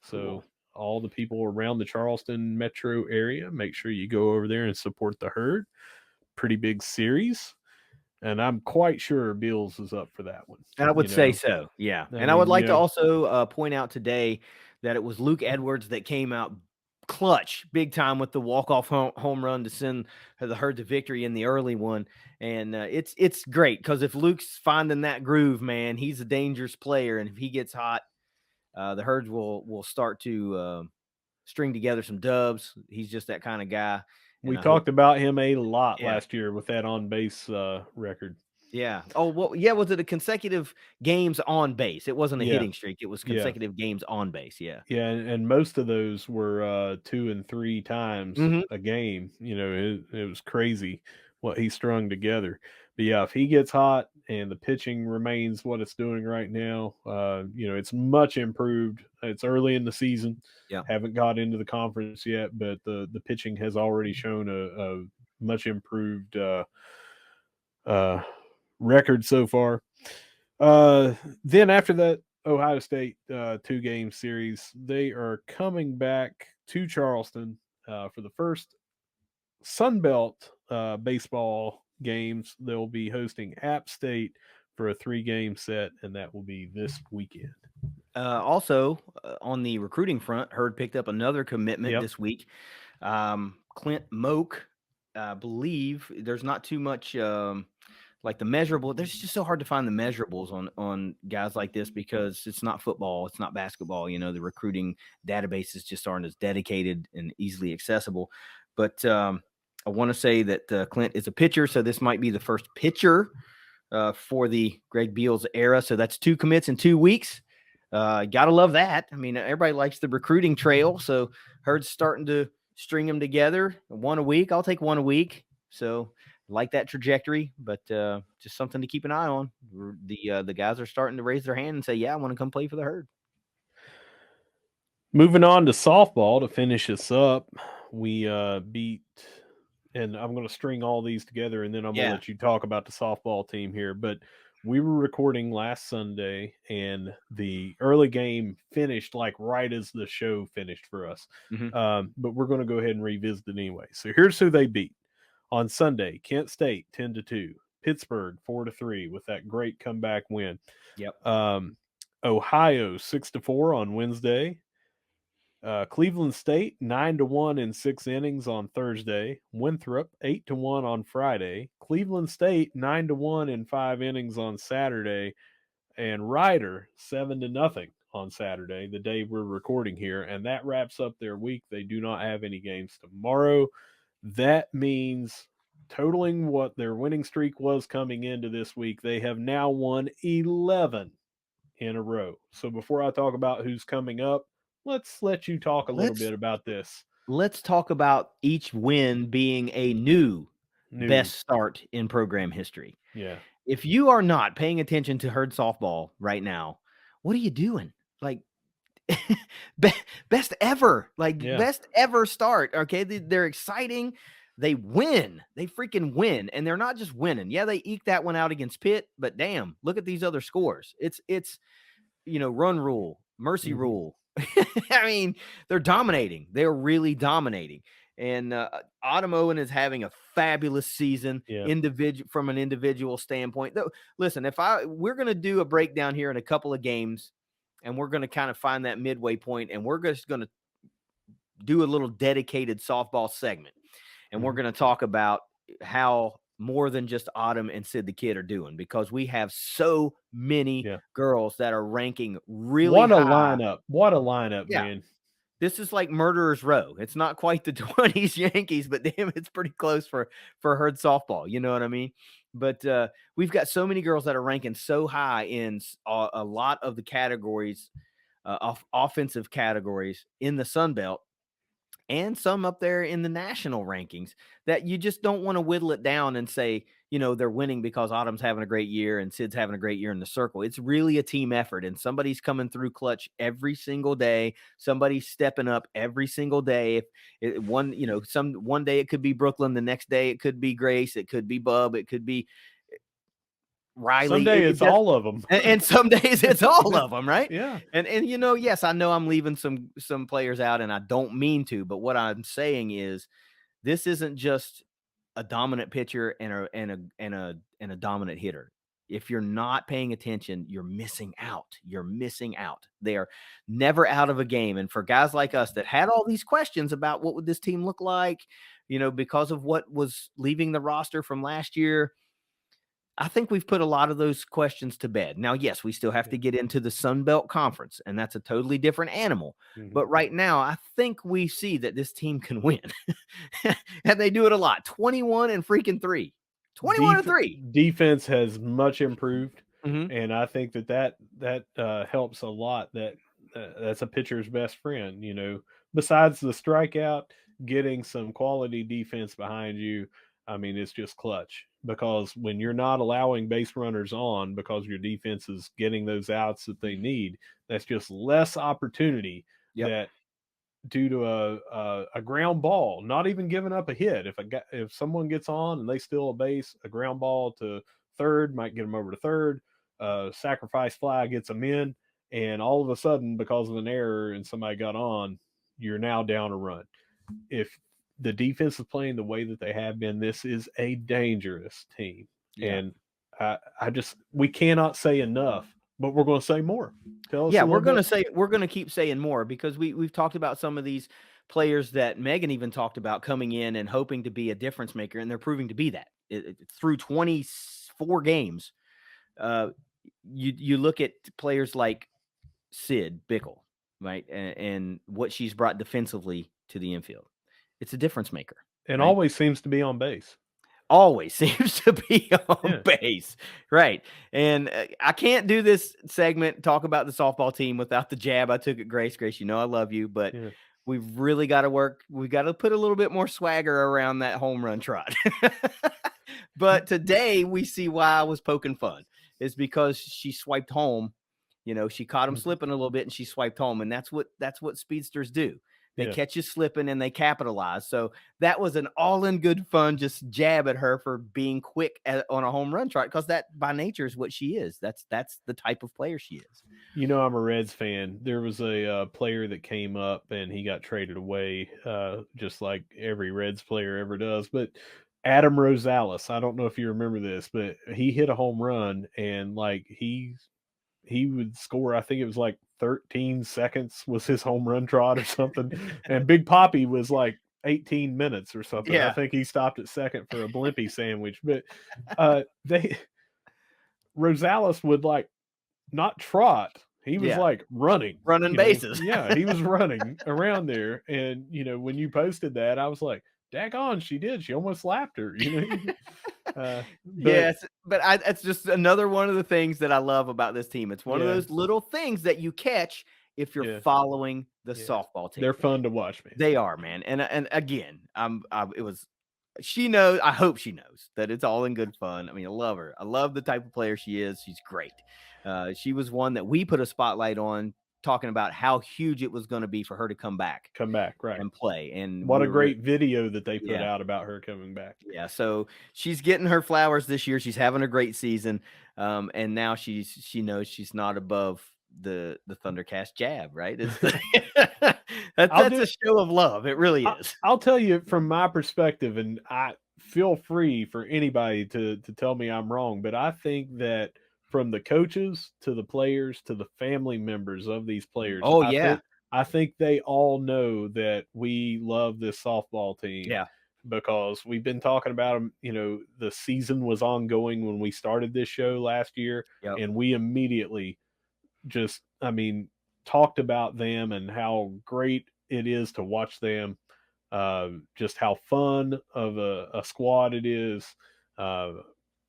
So all the people around the Charleston metro area, make sure you go over there and support the Herd. Pretty big series. And I'm quite sure Bills is up for that one. I would say so, yeah. And I would like to also point out today that it was Luke Edwards that came out clutch, big time with the walk-off home run to send the Herd to victory in the early one. And it's great because if Luke's finding that groove, man, he's a dangerous player. And if he gets hot, the Herds will start to string together some dubs. He's just that kind of guy. We talked about him a lot last year with that on-base record. Yeah. Oh, well, yeah. Was it a consecutive games on base? It wasn't a Yeah. hitting streak. It was Yeah. consecutive games on base. Yeah. Yeah, and most of those were 2 and 3 times Mhm. a game. It was crazy what he strung together. But yeah, if he gets hot and the pitching remains what it's doing right now, it's much improved. It's early in the season, Yeah. haven't got into the conference yet, but the pitching has already shown a much improved uh, record so far. Then after that Ohio State 2-game series, they are coming back to Charleston for the first Sun Belt baseball games. They'll be hosting App State for a 3-game set, and that will be this weekend. Also, on the recruiting front, Herd picked up another commitment Yep. this week. Clint Moak, I believe there's not too much like the measurable. There's just so hard to find the measurables on guys like this because it's not football, it's not basketball. The recruiting databases just aren't as dedicated and easily accessible. But I want to say that Clint is a pitcher, so this might be the first pitcher for the Greg Beals era. So that's 2 commits in 2 weeks. Gotta love that. I mean, everybody likes the recruiting trail. So Herd's starting to string them together. 1 a week. I'll take 1 a week. So like that trajectory, but just something to keep an eye on. The guys are starting to raise their hand and say, "Yeah, I want to come play for the Herd." Moving on to softball to finish us up, we beat, and I'm going to string all these together, and then I'm going to let you talk about the softball team here. But we were recording last Sunday, and the early game finished like right as the show finished for us. But we're going to go ahead and revisit it anyway. So here's who they beat on Sunday: Kent State 10-2, Pittsburgh 4-3 with that great comeback win. Yep. Ohio 6-4 on Wednesday. Cleveland State 9-1 in 6 innings on Thursday. Winthrop 8-1 on Friday. Cleveland State 9-1 in 5 innings on Saturday, and Ryder 7-0 on Saturday, the day we're recording here, and that wraps up their week. They do not have any games tomorrow. That means, totaling what their winning streak was coming into this week, they have now won 11 in a row. So before I talk about who's coming up, let's let you talk a little bit about this. Let's talk about each win being a new best start in program history. Yeah. If you are not paying attention to Herd softball right now, what are you doing? Like, best ever, best ever start. Okay. They're exciting. They win. They freaking win. And they're not just winning. Yeah, they eked that one out against Pitt, but damn, look at these other scores. It's run rule, mercy rule. I mean, they're dominating. They're really dominating. And Autumn Owen is having a fabulous season, from an individual standpoint. Though, listen, we're going to do a breakdown here in a couple of games, and we're going to kind of find that midway point, and we're just going to do a little dedicated softball segment, and we're going to talk about how more than just Autumn and Sid the Kid are doing, because we have so many girls that are ranking really high. What a lineup, man. This is like Murderer's Row. It's not quite the 20s Yankees, but damn, it's pretty close for Herd softball. You know what I mean? But we've got so many girls that are ranking so high in a lot of the categories, offensive categories in the Sun Belt, and some up there in the national rankings, that you just don't want to whittle it down and say, they're winning because Autumn's having a great year and Sid's having a great year in the circle. It's really a team effort, and somebody's coming through clutch every single day. Somebody's stepping up every single day. One day it could be Brooklyn, the next day it could be Grace, it could be Bub, it could be Riley. Some days it's all of them, and some days it's all of them, right? Yeah. And yes, I know I'm leaving some players out, and I don't mean to, but what I'm saying is, this isn't just a dominant pitcher and a dominant hitter. If you're not paying attention, you're missing out. You're missing out. They are never out of a game. And for guys like us that had all these questions about what would this team look like, because of what was leaving the roster from last year, I think we've put a lot of those questions to bed. Now, yes, we still have to get into the Sun Belt Conference, and that's a totally different animal. But right now, I think we see that this team can win. And they do it a lot. 21-3. 21-3. Defense has much improved, Mm-hmm. and I think that helps a lot. That's a pitcher's best friend. Besides the strikeout, getting some quality defense behind you. I mean, it's just clutch, because when you're not allowing base runners on because your defense is getting those outs that they need, that's just less opportunity Yep. that due to a ground ball, not even giving up a hit. If someone gets on and they steal a base, a ground ball to third might get them over to third. Sacrifice fly gets them in, and all of a sudden, because of an error and somebody got on, you're now down a run. If the defense is playing the way that they have been, this is a dangerous team, and we cannot say enough. But we're going to say more. Tell us. Yeah, we're going to keep saying more, because we've talked about some of these players that Megan even talked about coming in and hoping to be a difference maker, and they're proving to be that. Through 24 games. You look at players like Sid Bickle, right, and what she's brought defensively to the infield. It's a difference maker, and right? Always seems to be on base. Always seems to be on base, right? And I can't do this segment, talk about the softball team, without the jab I took at Grace. Grace, you know I love you, but we've really got to work. We've got to put a little bit more swagger around that home run trot. But today we see why I was poking fun. Is because she swiped home. She caught him slipping a little bit, and she swiped home, and that's what speedsters do. They catch you slipping and they capitalize. So that was an all in good fun, just jab at her for being quick on a home run trot, because that by nature is what she is. That's the type of player she is. I'm a Reds fan. There was a player that came up and he got traded away, just like every Reds player ever does. But Adam Rosales, I don't know if you remember this, but he hit a home run, and like he would score, I think it was like 13 seconds was his home run trot or something. And Big Papi was like 18 minutes or something. I think he stopped at second for a Blimpie sandwich. But Rosales would like not trot. He was like running bases. He was running around there. And, when you posted that, I was like, daggone, she did. She almost lapped her, Yes, but it's just another one of the things that I love about this team. It's one of those little things that you catch if you're following the softball team. They're fun to watch, man. They are, man. And again, she knows. I hope she knows that it's all in good fun. I mean, I love her. I love the type of player she is. She's great. She was one that we put a spotlight on, talking about how huge it was going to be for her to come back, right, and play. And what a great video that they put out about her coming back. Yeah, so she's getting her flowers this year. She's having a great season, and now she knows she's not above the ThunderCast jab, right? That's a show of love. It really is. I'll tell you from my perspective, and I feel free for anybody to tell me I'm wrong, but I think that from the coaches to the players to the family members of these players, I think they all know that we love this softball team. Yeah. Because we've been talking about them, the season was ongoing when we started this show last year, and we immediately just, talked about them and how great it is to watch them, just how fun of a squad it is.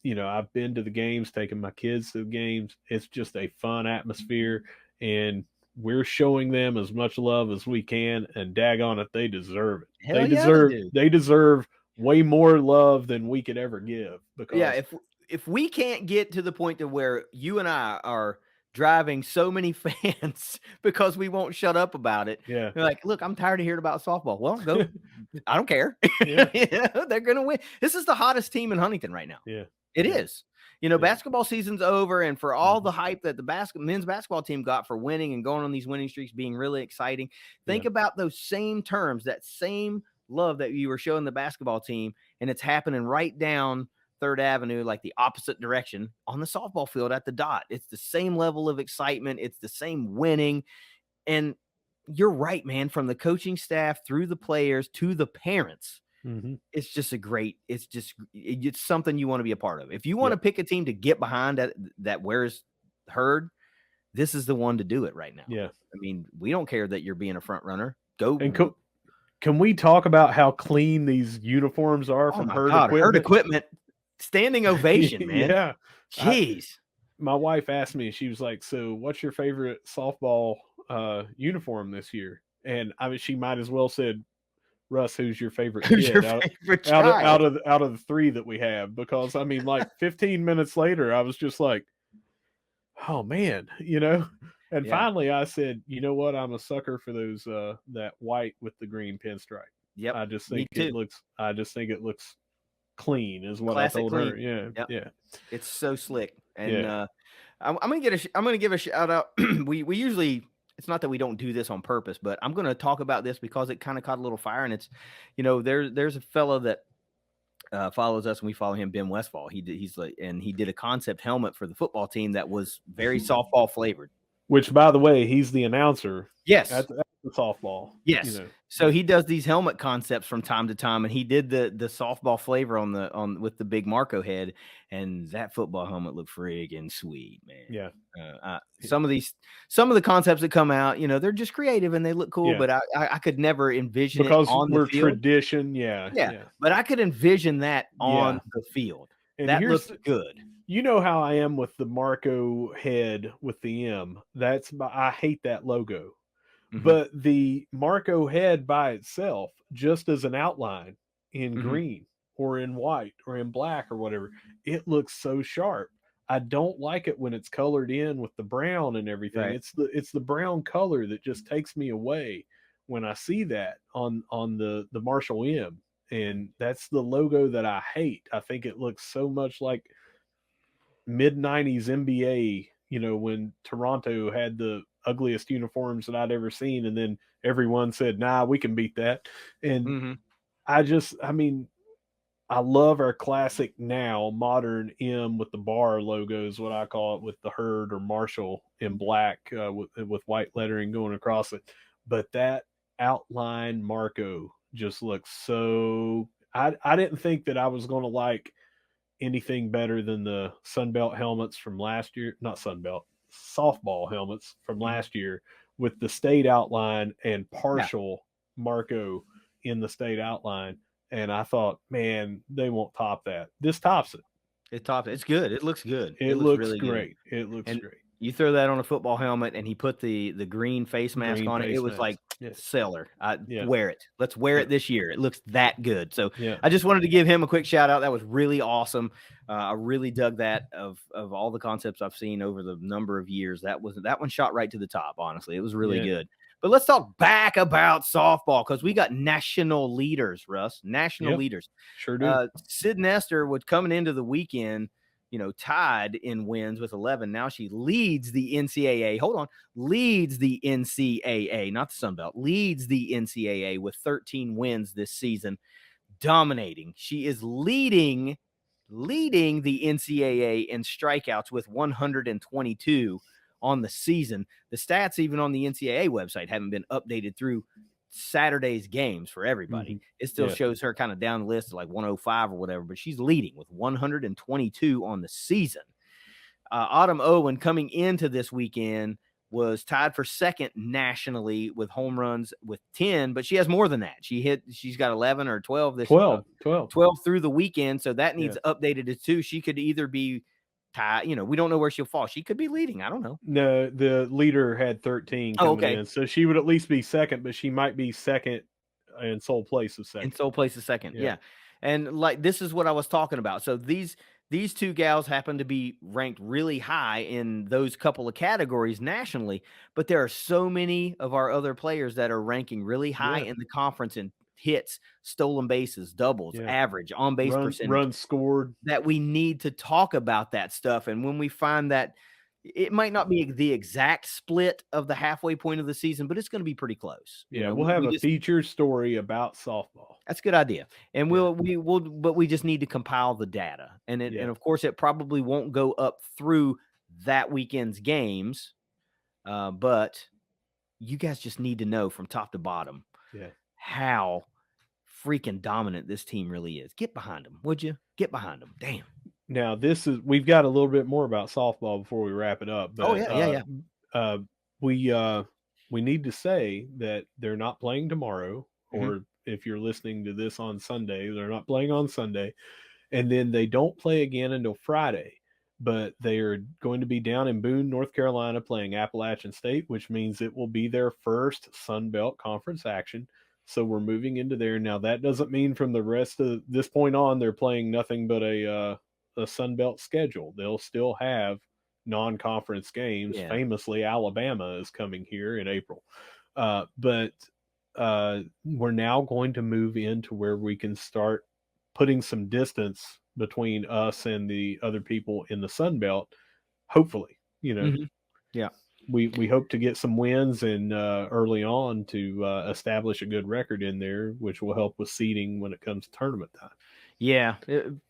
I've been to the games, taking my kids to the games. It's just a fun atmosphere, and we're showing them as much love as we can, and daggone it, they deserve it. They deserve way more love than we could ever give. Because if we can't get to the point to where you and I are driving so many fans because we won't shut up about it. They're like, look, I'm tired of hearing about softball. Well, go. I don't care. They're gonna win. This is the hottest team in Huntington right now. It is. Basketball season's over, and for all the hype that the men's basketball team got for winning and going on these winning streaks being really exciting, think about those same terms, that same love that you were showing the basketball team, and it's happening right down Third Avenue, like the opposite direction on the softball field at the dot. It's the same level of excitement. It's the same winning. And you're right, man, from the coaching staff through the players to the parents. It's just it's something you want to be a part of. If you want to pick a team to get behind that wears heard, this is the one to do it right now. I mean, we don't care that you're being a front runner. Go. And can we talk about how clean these uniforms are from Herd Equipment? Herd Equipment. standing ovation, man. Yeah. Jeez. My wife asked me, she was like, "So what's your favorite softball uniform this year?" And I mean, she might as well said, "Russ, who's your favorite Who's your kid favorite child? out of the three that we have?" Because I mean, like 15 minutes later, I was just like, "Oh man," you know. And Yeah. finally, I said, "You know what? I'm a sucker for those that white with the green pinstripe. Yep. I just Me think too. clean," is what I Classic told her. clean. Yeah, Yep. yeah, It's so slick. And yeah. I'm gonna give a shout out. we usually, it's not that we don't do this on purpose, but I'm gonna talk about this because it kind of caught a little fire. And it's, there's a fellow that follows us, and we follow him, Ben Westfall. He did a concept helmet for the football team that was very softball flavored. Which, by the way, he's the announcer Yes. at the softball. Yes. So he does these helmet concepts from time to time, and he did the softball flavor on with the big Marco head, and that football helmet looked friggin' sweet, man. Yeah. Some of the concepts that come out, they're just creative and they look cool, but I could never envision because it on we're the field. tradition. Yeah. But I could envision that on the field. And that looks good. You know how I am with the Marco head with the M. I hate that logo. Mm-hmm. But the Marco head by itself, just as an outline in green or in white or in black or whatever, it looks so sharp. I don't like it when it's colored in with the brown and everything. Right. It's the brown color that just takes me away when I see that on the Marshall M. And that's the logo that I hate. I think it looks so much like mid-90s NBA, when Toronto had the ugliest uniforms that I'd ever seen, and then everyone said, "Nah, we can beat that." And I love our classic now modern M with the bar logos, what I call it, with the Herd or Marshall in black with white lettering going across it. But that outline Marco just looks so. I didn't think that I was going to like anything better than the Sunbelt helmets from last year. Not Sunbelt, softball helmets from last year with the state outline and partial Marco in the state outline. And I thought, man, they won't top that. This tops it. It tops it. It's good. It looks good. It looks really great. Good. It looks great. You throw that on a football helmet, and he put the green face mask on it. It was like seller. Wear it. Let's wear it this year. It looks that good. So I just wanted to give him a quick shout out. That was really awesome. I really dug that of all the concepts I've seen over the number of years. That one shot right to the top. Honestly, it was really good. But let's talk back about softball, because we got national leaders, Russ. National leaders. Sure do. Sid Nestor was coming into the weekend, tied in wins with 11. Now she leads the NCAA. Leads the NCAA, not the Sun Belt. Leads the NCAA with 13 wins this season, dominating. She is leading the NCAA in strikeouts with 122 on the season. The stats, even on the NCAA website, haven't been updated through Saturday's games for everybody. It still shows her kind of down the list, like 105 or whatever, but she's leading with 122 on the season. Autumn Owen, coming into this weekend, was tied for second nationally with home runs with 10, but she has more than that. She's got 11 or 12 this 12 through the weekend, so that needs updated to 2. She could either be tie, we don't know where she'll fall. She could be leading. I don't know. No, the leader had 13 coming in, so she would at least be second, but she might be second in sole place of second. Yeah. And like, this is what I was talking about. So these two gals happen to be ranked really high in those couple of categories nationally, but there are so many of our other players that are ranking really high in the conference in hits, stolen bases, doubles, average, on base percentage, runs scored, that we need to talk about that stuff. And when we find that, it might not be the exact split of the halfway point of the season, but it's going to be pretty close. We'll have a feature story about softball. That's a good idea. And but we just need to compile the data. And and of course it probably won't go up through that weekend's games. But you guys just need to know from top to bottom how freaking dominant this team really is. Get behind them, would you? Get behind them. Damn. Now we've got a little bit more about softball before we wrap it up. But, we need to say that they're not playing tomorrow, or if you're listening to this on Sunday, they're not playing on Sunday. and then they don't play again until Friday. But they are going to be down in Boone, North Carolina, playing Appalachian State, which means it will be their first Sun Belt Conference action. So we're moving into there now. That doesn't mean from the rest of this point on they're playing nothing but a Sun Belt schedule. They'll still have non-conference games. Yeah. Famously, Alabama is coming here in April, but we're now going to move into where we can start putting some distance between us and the other people in the Sun Belt. Hopefully, Yeah. We hope to get some wins and early on to establish a good record in there, which will help with seeding when it comes to tournament time. Yeah,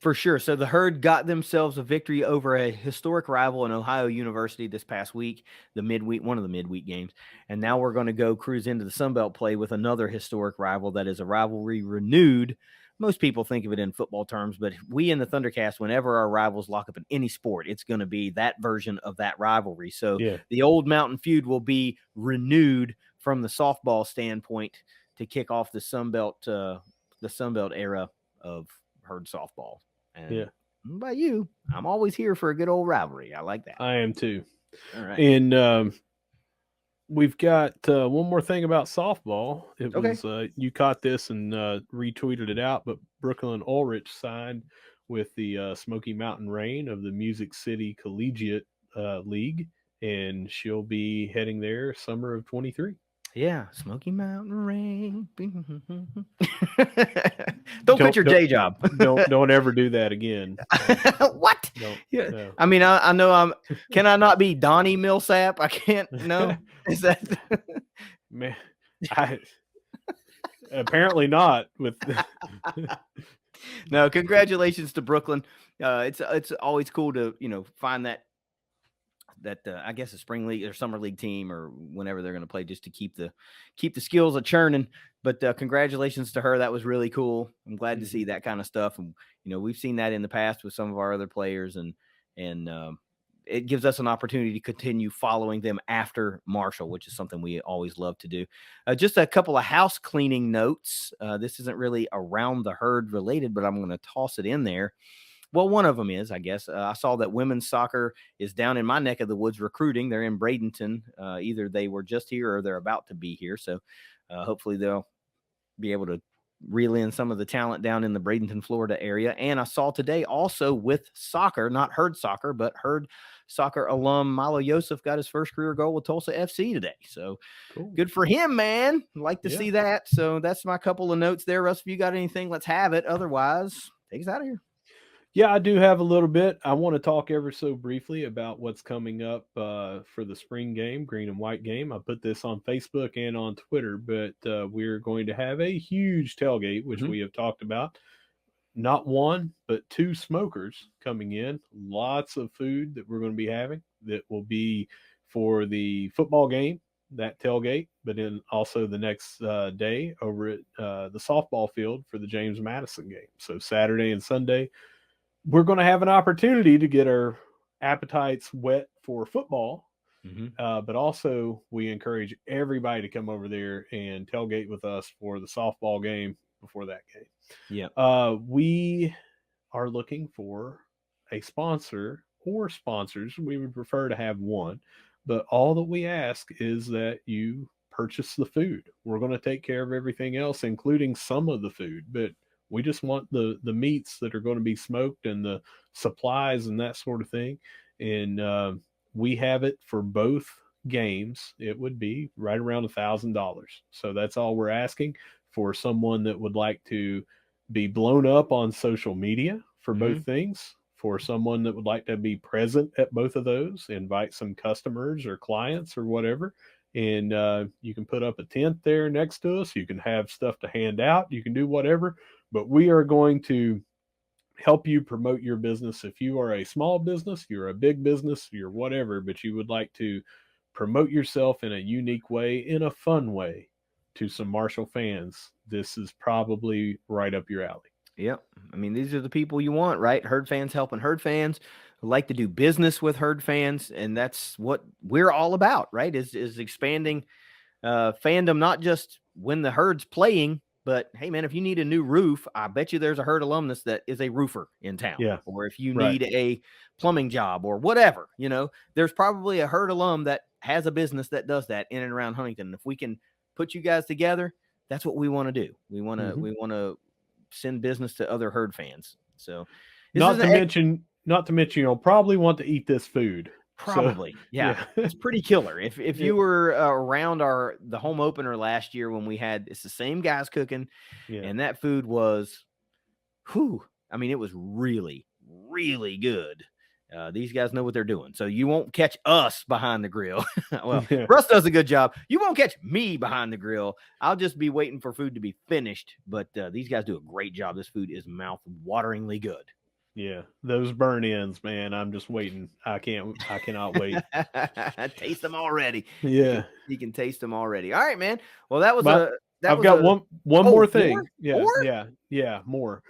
for sure. So the Herd got themselves a victory over a historic rival in Ohio University this past week, one of the midweek games. And now we're going to go cruise into the Sun Belt play with another historic rival that is a rivalry renewed. Most people think of it in football terms, but we in the ThunderCast, whenever our rivals lock up in any sport, it's going to be that version of that rivalry. So the old Mountain feud will be renewed from the softball standpoint to kick off the Sun Belt era of Herd softball. And by you, I'm always here for a good old rivalry. I like that. I am too. All right. And we've got one more thing about softball. It was you caught this and retweeted it out, but Brooklyn Ulrich signed with the Smoky Mountain Rain of the Music City Collegiate League, and she'll be heading there summer of 23. Yeah, Smoky Mountain Rain. Don't quit your day job. don't ever do that again. What? No. I mean, I know can I not be Donnie Millsap? I can't. No, is that man? Apparently not. With no, congratulations to Brooklyn. It's always cool to find that I guess a spring league or summer league team or whenever they're going to play, just to keep the skills a churning. But congratulations to her. That was really cool. I'm glad to see that kind of stuff. And, we've seen that in the past with some of our other players, and it gives us an opportunity to continue following them after Marshall, which is something we always love to do. Just a couple of house cleaning notes. This isn't really around the Herd related, but I'm going to toss it in there. Well, one of them is, I guess. I saw that women's soccer is down in my neck of the woods recruiting. They're in Bradenton. Either they were just here or they're about to be here. So hopefully they'll be able to reel in some of the talent down in the Bradenton, Florida area. And I saw today also with soccer, not Herd soccer, but Herd soccer alum Milo Yosef got his first career goal with Tulsa FC today. So Good for him, man. Like to see that. So that's my couple of notes there. Russ, if you got anything, let's have it. Otherwise, take us out of here. Yeah, I do have a little bit. I want to talk ever so briefly about what's coming up for the spring game, green and white game. I put this on Facebook and on Twitter, but we're going to have a huge tailgate, which we have talked about. Not one, but two smokers coming in. Lots of food that we're going to be having that will be for the football game, that tailgate, but then also the next day over at the softball field for the James Madison game. So Saturday and Sunday, we're going to have an opportunity to get our appetites wet for football, but also we encourage everybody to come over there and tailgate with us for the softball game before that game. Yeah. We are looking for a sponsor or sponsors. We would prefer to have one, but all that we ask is that you purchase the food. We're going to take care of everything else, including some of the food, but we just want the meats that are going to be smoked and the supplies and that sort of thing. And we have it for both games. It would be right around $1,000. So that's all we're asking for someone that would like to be blown up on social media for both things, for someone that would like to be present at both of those, invite some customers or clients or whatever. And you can put up a tent there next to us. You can have stuff to hand out. You can do whatever. But we are going to help you promote your business. If you are a small business, you're a big business, you're whatever, but you would like to promote yourself in a unique way, in a fun way to some Marshall fans, this is probably right up your alley. Yep. I mean, these are the people you want, right? Herd fans helping Herd fans who like to do business with Herd fans. And that's what we're all about, right? Is expanding fandom, not just when the Herd's playing, But hey, man, if you need a new roof, I bet you there's a herd alumnus that is a roofer in town. Yeah. Or if you need a plumbing job or whatever, there's probably a herd alum that has a business that does that in and around Huntington. If we can put you guys together, that's what we want to do. We want to send business to other herd fans. So not to mention, you'll probably want to eat this food. Probably. So, yeah. It's pretty killer. If you were around the home opener last year when it's the same guys cooking, and that food was, it was really, really good. These guys know what they're doing. So you won't catch us behind the grill. Well, Russ does a good job. You won't catch me behind the grill. I'll just be waiting for food to be finished. But these guys do a great job. This food is mouth-wateringly good. Yeah, those burn ends, man. I'm just waiting. I cannot wait. Taste them already. Yeah. You can taste them already. All right, man. Well, that was I've got one more thing. More? Yeah, more.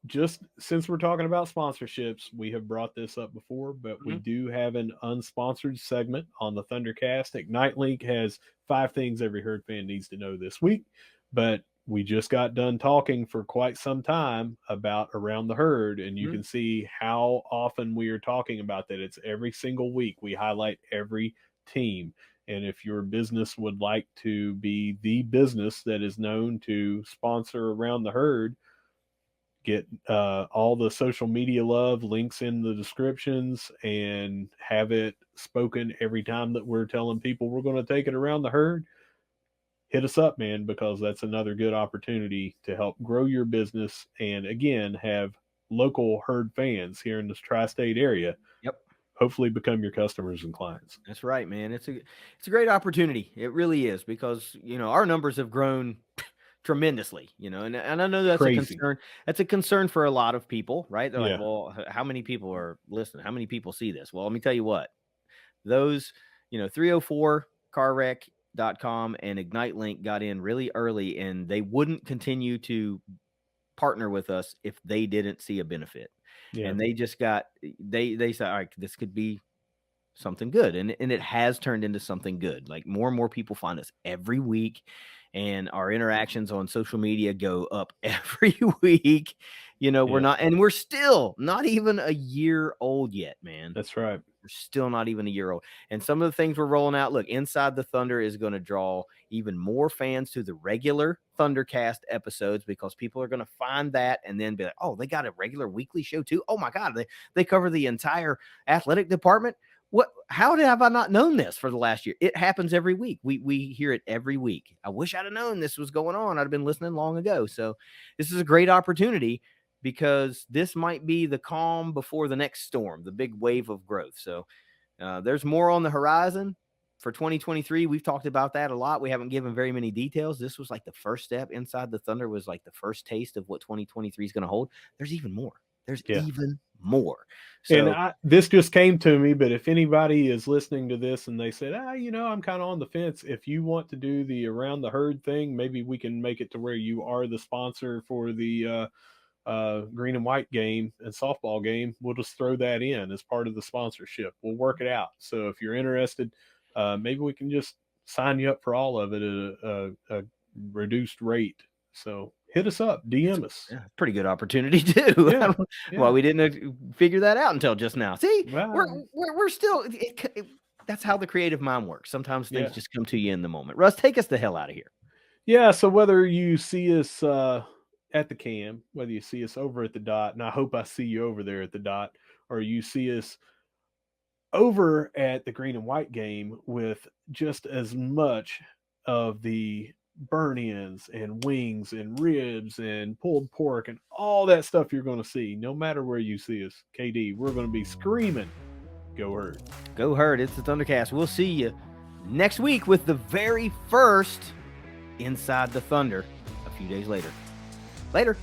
Just since we're talking about sponsorships, we have brought this up before, but we do have an unsponsored segment on the ThunderCast. Ignite Link has 5 things every herd fan needs to know this week, but we just got done talking for quite some time about Around the Herd, and you can see how often we are talking about that. It's every single week. We highlight every team. And if your business would like to be the business that is known to sponsor Around the Herd, get all the social media love, links in the descriptions, and have it spoken every time that we're telling people we're going to take it around the herd, hit us up, man, because that's another good opportunity to help grow your business and, again, have local herd fans here in this tri-state area. Yep. Hopefully become your customers and clients. That's right, man. It's a great opportunity. It really is, because, our numbers have grown tremendously, and I know that's crazy. A concern. That's a concern for a lot of people, right? They're like, well, how many people are listening? How many people see this? Well, let me tell you what, those, 304carwreck.com and Ignite Link got in really early, and they wouldn't continue to partner with us if they didn't see a benefit. And they just they said, all right, this could be something good. And it has turned into something good. Like, more and more people find us every week, and our interactions on social media go up every week. We're still not even a year old yet, man. That's right. We're still not even a year old. And some of the things we're rolling out, look, Inside the Thunder is going to draw even more fans to the regular ThunderCast episodes, because people are going to find that and then be like, oh, they got a regular weekly show too. Oh my God, they cover the entire athletic department. How have I not known this for the last year? It happens every week. We hear it every week. I wish I'd have known this was going on. I'd have been listening long ago. So this is a great opportunity, because this might be the calm before the next storm, the big wave of growth. So there's more on the horizon for 2023. We've talked about that a lot. We haven't given very many details. This was like the first step. Inside the Thunder was like the first taste of what 2023 is going to hold. There's even more. There's even more. So, and this just came to me, but if anybody is listening to this and they said, I'm kind of on the fence, if you want to do the Around the Herd thing, maybe we can make it to where you are the sponsor for the green and white game and softball game. We'll just throw that in as part of the sponsorship. We'll work it out. So if you're interested, maybe we can just sign you up for all of it at a reduced rate. So hit us up, DM us. Yeah, pretty good opportunity too. Yeah. Well, we didn't figure that out until just now. See, we're still. That's how the creative mind works. Sometimes things just come to you in the moment. Russ, take us the hell out of here. Yeah. So whether you see us at the cam, whether you see us over at the dot, and I hope I see you over there at the dot, or you see us over at the green and white game with just as much of the burn ends and wings and ribs and pulled pork and all that stuff you're going to see, no matter where you see us, KD, we're going to be screaming, go herd. Go herd. It's the ThunderCast. We'll see you next week with the very first Inside the Thunder a few days later. Later.